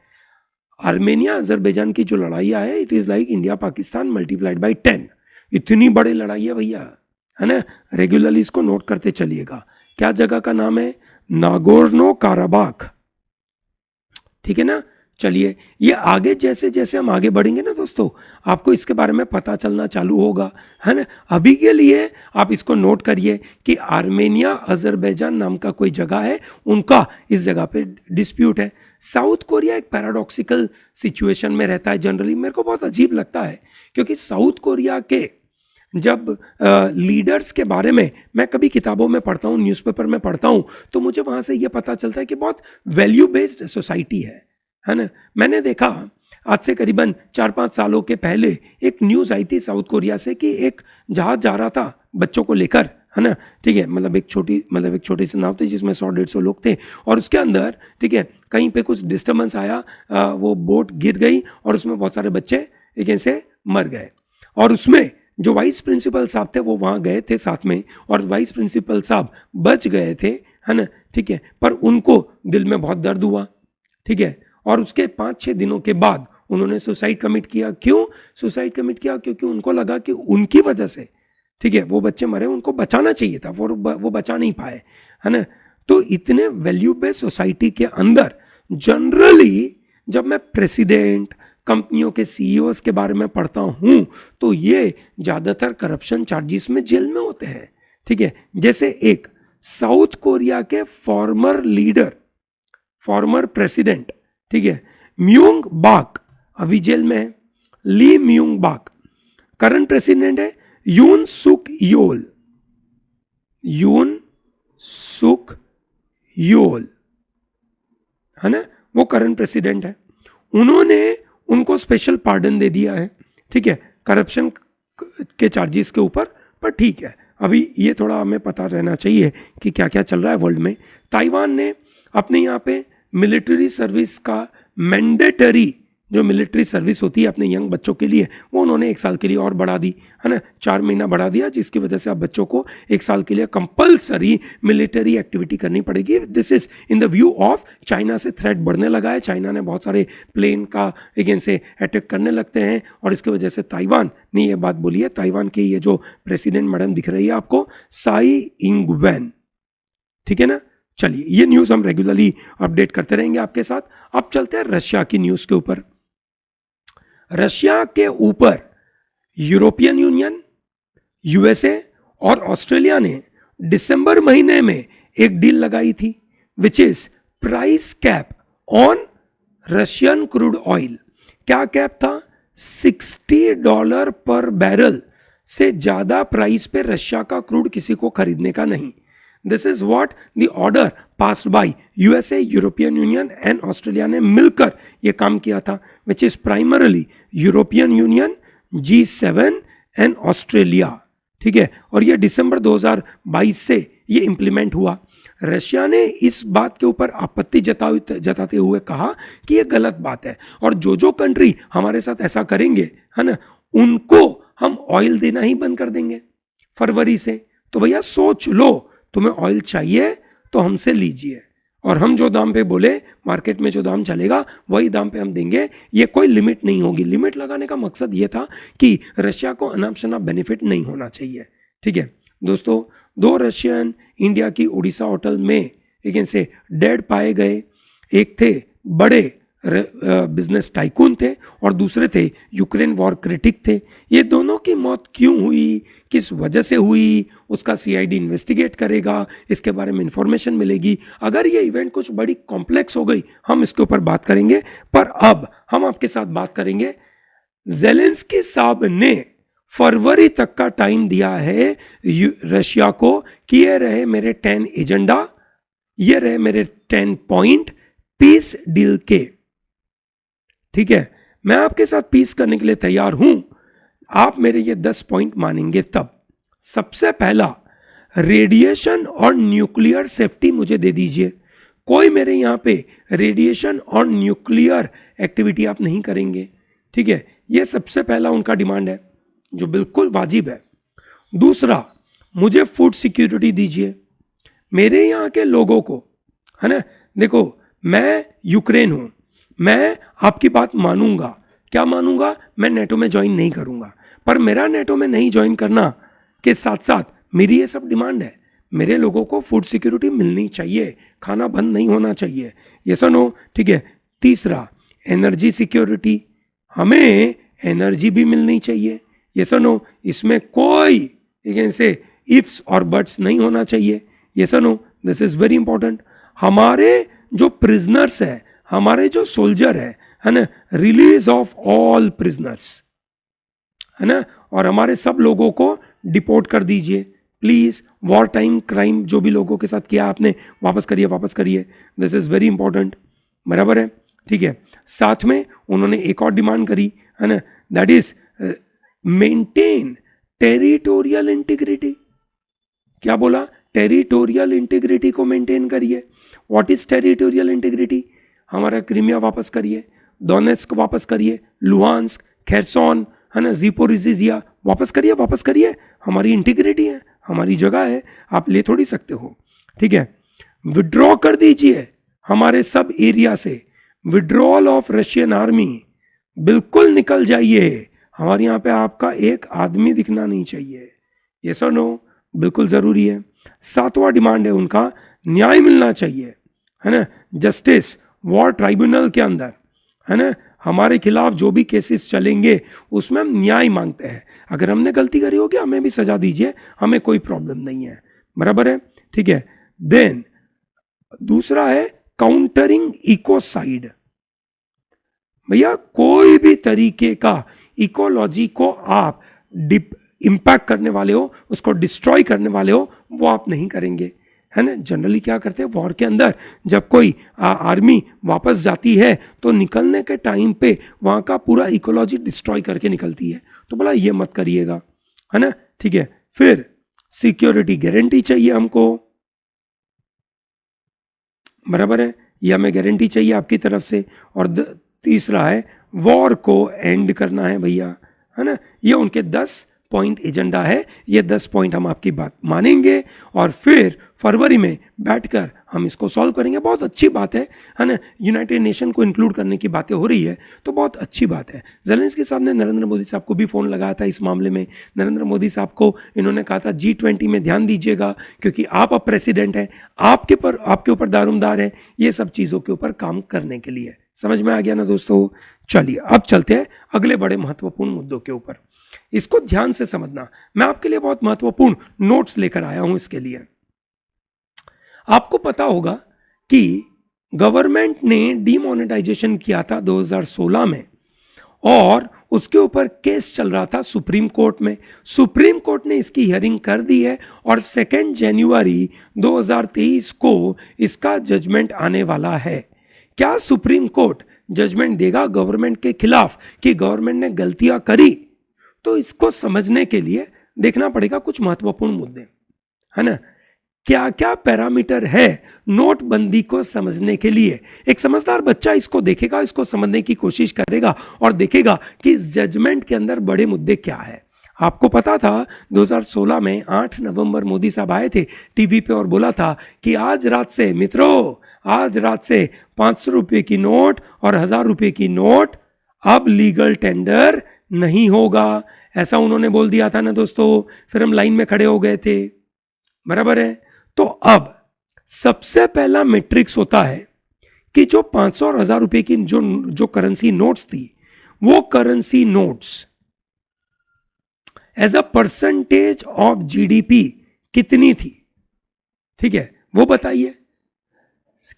[SPEAKER 1] आर्मेनिया अजरबैजान की जो लड़ाइयाँ है, it is like India Pakistan multiplied by 10। इतनी बड़ी लड़ाई है भैया, है ना। रेगुलरली इसको नोट करते चलिएगा। क्या जगह का नाम है? Nagorno Karabakh. ठीक है ना। चलिए, ये आगे जैसे जैसे हम आगे बढ़ेंगे ना दोस्तों, आपको इसके बारे में पता चलना चालू होगा, है ना। अभी के लिए आप इसको नोट करिए कि आर्मेनिया अजरबैजान नाम का कोई जगह है, उनका इस जगह पे डिस्प्यूट है। साउथ कोरिया एक पैराडॉक्सिकल सिचुएशन में रहता है जनरली। मेरे को बहुत अजीब लगता है क्योंकि साउथ कोरिया के जब लीडर्स के बारे में मैं कभी किताबों में पढ़ता हूँ, न्यूज़पेपर में पढ़ता हूँ, तो मुझे वहाँ से ये पता चलता है कि बहुत वैल्यू बेस्ड सोसाइटी है ना। मैंने देखा आज से करीबन 4-5 सालों के पहले एक न्यूज़ आई थी साउथ कोरिया से कि एक जहाज जा रहा था बच्चों को लेकर, है ना। ठीक है, मतलब एक छोटी सी नाव थी जिसमें 100-150 लोग थे और उसके अंदर, ठीक है, कहीं पे कुछ डिस्टर्बेंस आया, वो बोट गिर गई और उसमें बहुत सारे बच्चे एक ऐसे मर गए। और उसमें जो वाइस प्रिंसिपल साहब थे वो वहाँ गए थे साथ में, और वाइस प्रिंसिपल साहब बच गए थे, है ना, ठीक है, पर उनको दिल में बहुत दर्द हुआ, ठीक है, और उसके 5-6 दिनों के बाद उन्होंने सुसाइड कमिट किया। क्यों सुसाइड कमिट किया? क्योंकि उनको लगा कि उनकी वजह से, ठीक है, वो बच्चे मरे, उनको बचाना चाहिए था, वो बचा नहीं पाए, है ना। तो इतने वैल्यू बेस्ड सोसाइटी के अंदर जनरली जब मैं प्रेसिडेंट, कंपनियों के सीईओज के बारे में पढ़ता हूं तो ये ज्यादातर करप्शन चार्जेस में जेल में होते हैं, ठीक है। जैसे एक साउथ कोरिया के फॉर्मर लीडर, फॉर्मर प्रेसिडेंट, ठीक है, म्यूंग बाक अभी जेल में है। ली म्यूंग बाक करंट प्रेसिडेंट है। यून सुक योल, यून सुक योल, है ना, वो करंट प्रेसिडेंट है। उन्होंने उनको स्पेशल पार्डन दे दिया है, ठीक है, करप्शन के चार्जेस के ऊपर। पर ठीक है, अभी ये थोड़ा हमें पता रहना चाहिए कि क्या क्या चल रहा है वर्ल्ड में। ताइवान ने अपने यहाँ पे मिलिट्री सर्विस का मैंडेटरी, जो मिलिट्री सर्विस होती है अपने यंग बच्चों के लिए, वो उन्होंने 1 साल के लिए और बढ़ा दी, है ना, 4 महीना बढ़ा दिया, जिसकी वजह से अब बच्चों को 1 साल के लिए कंपलसरी मिलिट्री एक्टिविटी करनी पड़ेगी। This is in the view of China से थ्रेट बढ़ने लगा है, चाइना ने बहुत सारे प्लेन का अगेंस्ट से अटैक करने लगते हैं, और इसकी वजह से ताइवान ने ये बात बोली है। ताइवान के ये जो प्रेसिडेंट मैडम दिख रही है आपको, साई इंग वैन, ठीक है ना। चलिए, ये न्यूज़ हम रेगुलरली अपडेट करते रहेंगे आपके साथ। अब चलते हैं रशिया की न्यूज़ के ऊपर। रशिया के ऊपर यूरोपियन यूनियन, यूएसए और ऑस्ट्रेलिया ने दिसंबर महीने में एक डील लगाई थी, which is price cap on Russian crude oil. क्या कैप था? $60 पर बैरल से ज्यादा प्राइस पे रशिया का क्रूड किसी को खरीदने का नहीं। This is what the order passed by USA, European union and Australia ने मिलकर यह काम किया था, which is primarily European union, G7 and Australia, ठीक है। और यह दिसंबर 2022 से ये इंप्लीमेंट हुआ। रशिया ने इस बात के ऊपर आपत्ति जताते हुए कहा कि यह गलत बात है, और जो जो कंट्री हमारे साथ ऐसा करेंगे, है ना, उनको हम ऑयल देना ही बंद कर देंगे फरवरी से। तो भैया सोच लो, तुम्हें ऑयल चाहिए तो हमसे लीजिए, और हम जो दाम पे बोले, मार्केट में जो दाम चलेगा वही दाम पे हम देंगे। ये कोई लिमिट नहीं होगी। लिमिट लगाने का मकसद ये था कि रशिया को अनाप शनाप बेनिफिट नहीं होना चाहिए, ठीक है। दोस्तों, 2 रशियन इंडिया की उड़ीसा होटल में एक से डेड पाए गए। एक थे बड़े बिजनेस टाइकून थे, और दूसरे थे यूक्रेन वॉर क्रिटिक थे। ये दोनों की मौत क्यों हुई, किस वजह से हुई, उसका सीआईडी इन्वेस्टिगेट करेगा, इसके बारे में इंफॉर्मेशन मिलेगी। अगर ये इवेंट कुछ बड़ी कॉम्प्लेक्स हो गई, हम इसके ऊपर बात करेंगे। पर अब हम आपके साथ बात करेंगे, ज़ेलेंस्की साहब ने फरवरी तक का टाइम दिया है रशिया को कि ये रहे मेरे 10 एजेंडा, ये रहे मेरे 10 पॉइंट पीस डील के, ठीक है। मैं आपके साथ पीस करने के लिए तैयार हूं, आप मेरे ये 10 पॉइंट मानेंगे तब। सबसे पहला, रेडिएशन और न्यूक्लियर सेफ्टी मुझे दे दीजिए। कोई मेरे यहां पे रेडिएशन और न्यूक्लियर एक्टिविटी आप नहीं करेंगे, ठीक है। ये सबसे पहला उनका डिमांड है, जो बिल्कुल वाजिब है। दूसरा, मुझे फूड सिक्योरिटी दीजिए मेरे यहाँ के लोगों को, है ना। देखो, मैं यूक्रेन हूं, मैं आपकी बात मानूंगा। क्या मानूंगा? मैं नेटो में ज्वाइन नहीं करूंगा, पर मेरा नेटो में नहीं ज्वाइन करना के साथ साथ मेरी ये सब डिमांड है। मेरे लोगों को फूड सिक्योरिटी मिलनी चाहिए, खाना बंद नहीं होना चाहिए, ये सुनो, ठीक है। तीसरा, एनर्जी सिक्योरिटी, हमें एनर्जी भी मिलनी चाहिए, ये सुनो। इसमें कोई से इफ्स और बट्स नहीं होना चाहिए, ये सुनो, दिस इज वेरी इंपॉर्टेंट। हमारे जो प्रिजनर्स है, हमारे जो सोल्जर है ना, रिलीज ऑफ ऑल प्रिजनर्स, है ना, और हमारे सब लोगों को डिपोर्ट कर दीजिए प्लीज। वॉर टाइम क्राइम जो भी लोगों के साथ किया आपने, वापस करिए, वापस करिए, दिस इज वेरी इंपॉर्टेंट, बराबर है, ठीक है। साथ में उन्होंने एक और डिमांड करी, है ना, that is maintain territorial integrity. क्या बोला? टेरिटोरियल इंटीग्रिटी को मेंटेन करिए। What is territorial integrity? हमारा क्रीमिया वापस करिए, डोनेट्स्क वापस करिए, लुहांस्क, खेरसोन, है ना, ज़ीपोरिजिया वापस करिए, हमारी इंटीग्रिटी है, हमारी जगह है, आप ले थोड़ी सकते हो, ठीक है। विड्रॉ कर दीजिए हमारे सब एरिया से, विड्रॉल ऑफ रशियन आर्मी, बिल्कुल निकल जाइए, हमारे यहाँ पे आपका एक आदमी दिखना नहीं चाहिए, ये सो नो, बिल्कुल ज़रूरी है। 7वां डिमांड है उनका, न्याय मिलना चाहिए, है ना, जस्टिस वॉर ट्राइब्यूनल के अंदर, है ना, हमारे खिलाफ जो भी केसेस चलेंगे उसमें हम न्याय मांगते हैं, अगर हमने गलती करी होगी हमें भी सजा दीजिए, हमें कोई प्रॉब्लम नहीं है, बराबर है, ठीक है। देन दूसरा है काउंटरिंग इकोसाइड, भैया कोई भी तरीके का इकोलॉजी को आप इम्पैक्ट करने वाले हो, उसको डिस्ट्रॉय करने वाले हो, वो आप नहीं करेंगे, है ना। जनरली क्या करते हैं वॉर के अंदर, जब कोई आर्मी वापस जाती है तो निकलने के टाइम पे वहाँ का पूरा इकोलॉजी डिस्ट्रॉय करके निकलती है, तो बोला ये मत करिएगा, है ना, ठीक है। फिर सिक्योरिटी गारंटी चाहिए हमको, बराबर है, ये हमें गारंटी चाहिए आपकी तरफ से। और तीसरा है वॉर को एंड करना है भैया, है ना, ये उनके 10 पॉइंट एजेंडा है, ये 10 पॉइंट हम आपकी बात मानेंगे और फिर फरवरी में बैठकर हम इसको सॉल्व करेंगे। बहुत अच्छी बात है ना, यूनाइटेड नेशन को इंक्लूड करने की बातें हो रही है तो बहुत अच्छी बात है। ज़ेलेंस्की साहब ने नरेंद्र मोदी साहब को भी फ़ोन लगाया था इस मामले में, नरेंद्र मोदी साहब को इन्होंने कहा था G20 में ध्यान दीजिएगा क्योंकि आप अब प्रेसिडेंट हैं, आपके ऊपर दारोमदार है, ये सब चीज़ों के ऊपर काम करने के लिए। समझ में आ गया ना दोस्तों। चलिए अब चलते हैं अगले बड़े महत्वपूर्ण मुद्दों के ऊपर, इसको ध्यान से समझना। मैं आपके लिए बहुत महत्वपूर्ण नोट्स लेकर आया हूं इसके लिए। आपको पता होगा कि गवर्नमेंट ने डीमोनेटाइजेशन किया था 2016 में और उसके ऊपर केस चल रहा था सुप्रीम कोर्ट में। सुप्रीम कोर्ट ने इसकी हियरिंग कर दी है और 2 जनवरी 2023 को इसका जजमेंट आने वाला है। क्या सुप्रीम कोर्ट जजमेंट देगा गवर्नमेंट के खिलाफ कि गवर्नमेंट ने गलतियां करी? तो इसको समझने के लिए देखना पड़ेगा कुछ महत्वपूर्ण मुद्दे, है ना। क्या क्या पैरामीटर है नोटबंदी को समझने के लिए? एक समझदार बच्चा इसको देखेगा, इसको समझने की कोशिश करेगा और देखेगा कि इस जजमेंट के अंदर बड़े मुद्दे क्या है। आपको पता था 2016 में 8 नवंबर मोदी साहब आए थे टीवी पे और बोला था कि आज रात से मित्रों, आज रात से 500 रुपये की नोट और 1000 रुपये की नोट अब लीगल टेंडर नहीं होगा, ऐसा उन्होंने बोल दिया था ना दोस्तों। फिर हम लाइन में खड़े हो गए थे, बराबर है। तो अब सबसे पहला मैट्रिक्स होता है कि जो 500 और 1000 रुपए की जो करेंसी नोट्स थी, वो currency notes as a percentage of GDP कितनी थी, ठीक है, वो बताइए।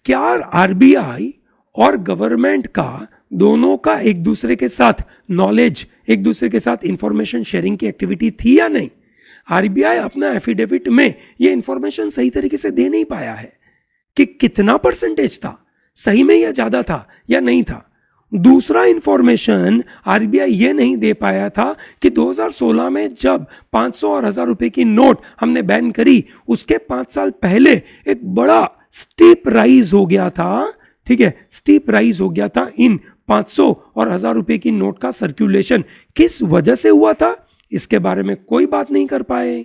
[SPEAKER 1] क्या आरबीआई और गवर्नमेंट का दोनों का एक दूसरे के साथ नॉलेज, एक दूसरे के साथ इंफॉर्मेशन शेयरिंग की एक्टिविटी थी या नहीं? आरबीआई अपना एफिडेविट में ये इंफॉर्मेशन सही तरीके से दे नहीं पाया है कि कितना परसेंटेज था, सही में या ज्यादा था या नहीं था। दूसरा इंफॉर्मेशन आरबीआई ये नहीं दे पाया था कि 2016 में जब 500 और 1000 रुपए की नोट हमने बैन करी, उसके 5 साल पहले एक बड़ा स्टीप राइज हो गया था, ठीक है, स्टीप राइज हो गया था इन 500 और 1000 रुपए की नोट का सर्कुलेशन। किस वजह से हुआ था इसके बारे में कोई बात नहीं कर पाए,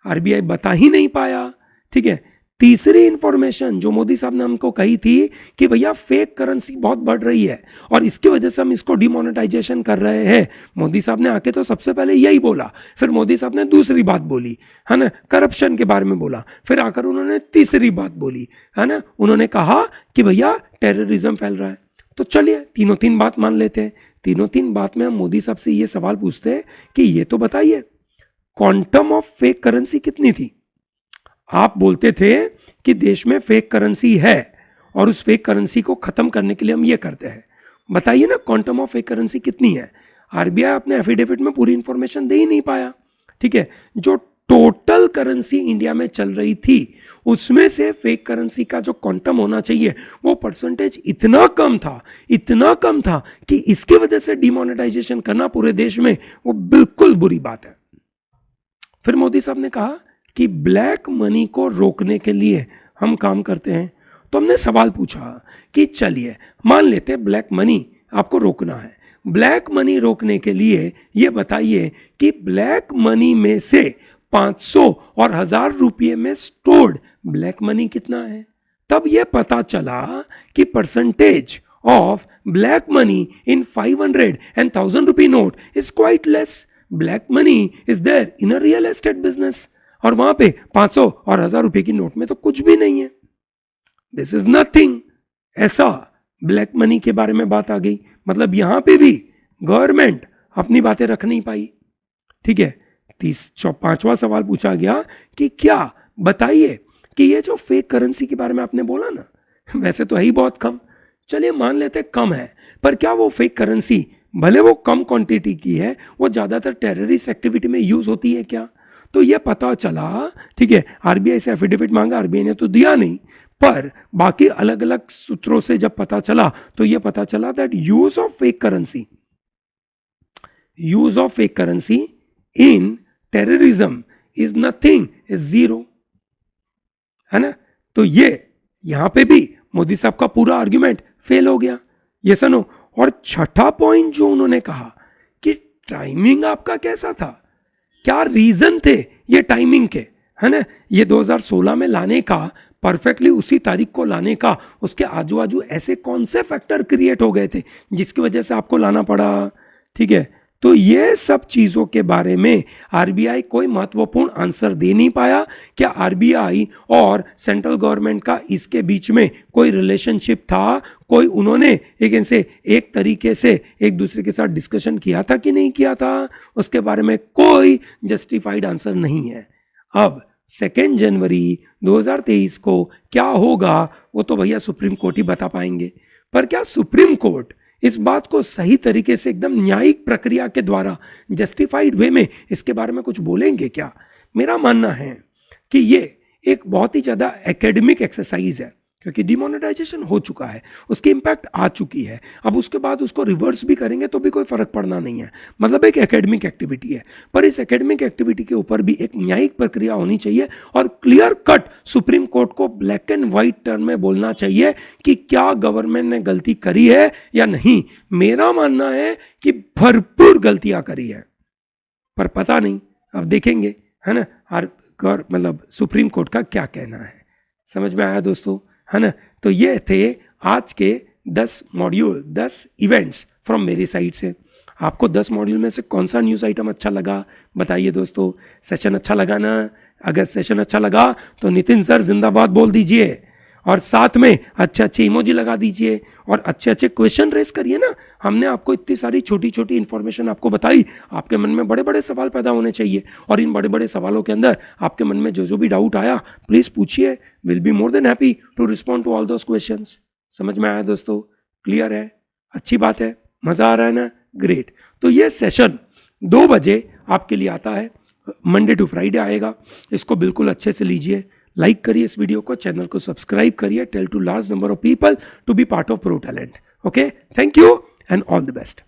[SPEAKER 1] आरबीआई बता ही नहीं पाया, ठीक है। तीसरी इंफॉर्मेशन जो मोदी साहब ने हमको कही थी कि भैया फेक करेंसी बहुत बढ़ रही है और इसकी वजह से हम इसको डिमोनेटाइजेशन कर रहे हैं। मोदी साहब ने आके तो सबसे पहले यही बोला, फिर मोदी साहब ने दूसरी बात बोली, है ना, करप्शन के बारे में बोला, फिर आकर उन्होंने तीसरी बात बोली, है ना, उन्होंने कहा कि भैया टेररिज्म फैल रहा है। तो चलिए तीनों तीन बात मान लेते हैं। तीनों तीन बात में हम मोदी साहब से ये सवाल पूछते हैं कि ये तो बताइए क्वांटम ऑफ फेक करेंसी कितनी थी? आप बोलते थे कि देश में फेक करेंसी है और उस फेक करेंसी को खत्म करने के लिए हम ये करते हैं, बताइए ना क्वांटम ऑफ फेक करेंसी कितनी है? आरबीआई अपने एफिडेविट में पूरी इंफॉर्मेशन दे ही नहीं पाया, ठीक है। जो टोटल करेंसी इंडिया में चल रही थी उसमें से फेक करेंसी का जो क्वांटम होना चाहिए वो परसेंटेज इतना कम था, इतना कम था कि इसकी वजह से डिमोनेटाइजेशन करना पूरे देश में वो बिल्कुल बुरी बात है। फिर मोदी साहब ने कहा कि ब्लैक मनी को रोकने के लिए हम काम करते हैं। तो हमने सवाल पूछा कि चलिए मान लेते हैं ब्लैक मनी आपको रोकना है, ब्लैक मनी रोकने के लिए ये बताइए कि ब्लैक मनी में से 500 और 1000 रुपये में स्टोर्ड ब्लैक मनी कितना है। तब ये पता चला कि percentage of black money in 500 and 1000 rupee note is quite less. Black money is there in a real estate business. और वहां पे 500 और 1000 रुपए की नोट में तो कुछ भी नहीं है. This is nothing. ऐसा ब्लैक मनी के बारे में बात आ गई. मतलब यहां पे भी गवर्नमेंट अपनी बातें रख नहीं पाई. ठीक है. 5वां सवाल पूछा गया कि क्या बताइए कि ये जो फेक करेंसी के बारे में आपने बोला ना, वैसे तो है ही बहुत कम, चलिए मान लेते कम है, पर क्या वो फेक करेंसी भले वो कम क्वांटिटी की है, वो ज़्यादातर टेररिस्ट एक्टिविटी में यूज़ होती है क्या? तो ये पता चला. ठीक है, आरबीआई से एफिडेविट मांगा, आरबीआई ने तो दिया नहीं, पर बाकी अलग अलग सूत्रों से जब पता चला तो ये पता चला that use of fake currency in terrorism is nothing, is zero, है ना. तो ये यहां पे भी मोदी साहब का पूरा आर्ग्यूमेंट फेल हो गया. ये सुनो. और छठा पॉइंट जो उन्होंने कहा कि टाइमिंग आपका कैसा था, क्या रीजन थे ये टाइमिंग के, है ना. ये 2016 में लाने का, परफेक्टली उसी तारीख को लाने का, उसके आजू बाजू ऐसे कौन से फैक्टर क्रिएट हो गए थे जिसकी वजह से आपको लाना पड़ा. ठीक है. तो ये सब चीज़ों के बारे में आरबीआई कोई महत्वपूर्ण आंसर दे नहीं पाया. क्या आरबीआई और सेंट्रल गवर्नमेंट का इसके बीच में कोई रिलेशनशिप था, कोई उन्होंने एक तरीके से एक दूसरे के साथ डिस्कशन किया था कि नहीं किया था, उसके बारे में कोई जस्टिफाइड आंसर नहीं है. अब 2 जनवरी 2023 को क्या होगा वो तो भैया सुप्रीम कोर्ट ही बता पाएंगे. पर क्या सुप्रीम कोर्ट इस बात को सही तरीके से एकदम न्यायिक प्रक्रिया के द्वारा जस्टिफाइड वे में इसके बारे में कुछ बोलेंगे क्या? मेरा मानना है कि ये एक बहुत ही ज़्यादा एकेडमिक एक्सरसाइज है, क्योंकि डिमोनेटाइजेशन हो चुका है, उसकी इम्पैक्ट आ चुकी है. अब उसके बाद उसको रिवर्स भी करेंगे तो भी कोई फर्क पड़ना नहीं है. मतलब एक एकेडमिक एक्टिविटी है, पर इस एकेडमिक एक्टिविटी के ऊपर भी एक न्यायिक प्रक्रिया होनी चाहिए और क्लियर कट सुप्रीम कोर्ट को ब्लैक एंड व्हाइट टर्म में बोलना चाहिए कि क्या गवर्नमेंट ने गलती करी है या नहीं. मेरा मानना है कि भरपूर गलतियां करी है, पर पता नहीं, अब देखेंगे, है ना. मतलब सुप्रीम कोर्ट का क्या कहना है. समझ में आया दोस्तों, है ना. तो ये थे आज के 10 मॉड्यूल, 10 इवेंट्स फ्रॉम मेरी साइड से. आपको 10 मॉड्यूल में से कौन सा न्यूज़ आइटम अच्छा लगा बताइए दोस्तों. सेशन अच्छा लगा ना? अगर सेशन अच्छा लगा तो नितिन सर जिंदाबाद बोल दीजिए, और साथ में अच्छे अच्छे इमोजी लगा दीजिए और अच्छे अच्छे क्वेश्चन रेस करिए ना. हमने आपको इतनी सारी छोटी छोटी इन्फॉर्मेशन आपको बताई, आपके मन में बड़े बड़े सवाल पैदा होने चाहिए, और इन बड़े बड़े सवालों के अंदर आपके मन में जो भी डाउट आया प्लीज़ पूछिए. Will be more than happy to respond to all those questions. समझ में आया दोस्तों? क्लियर है? अच्छी बात है. मज़ा आ रहा है ना? ग्रेट. तो ये सेशन 2 बजे आपके लिए आता है, मंडे टू फ्राइडे आएगा. इसको बिल्कुल अच्छे से लीजिए. लाइक करिए इस वीडियो को, चैनल को सब्सक्राइब करिए. Tell to large number of people to be part of pro talent. Okay, thank you and all the best.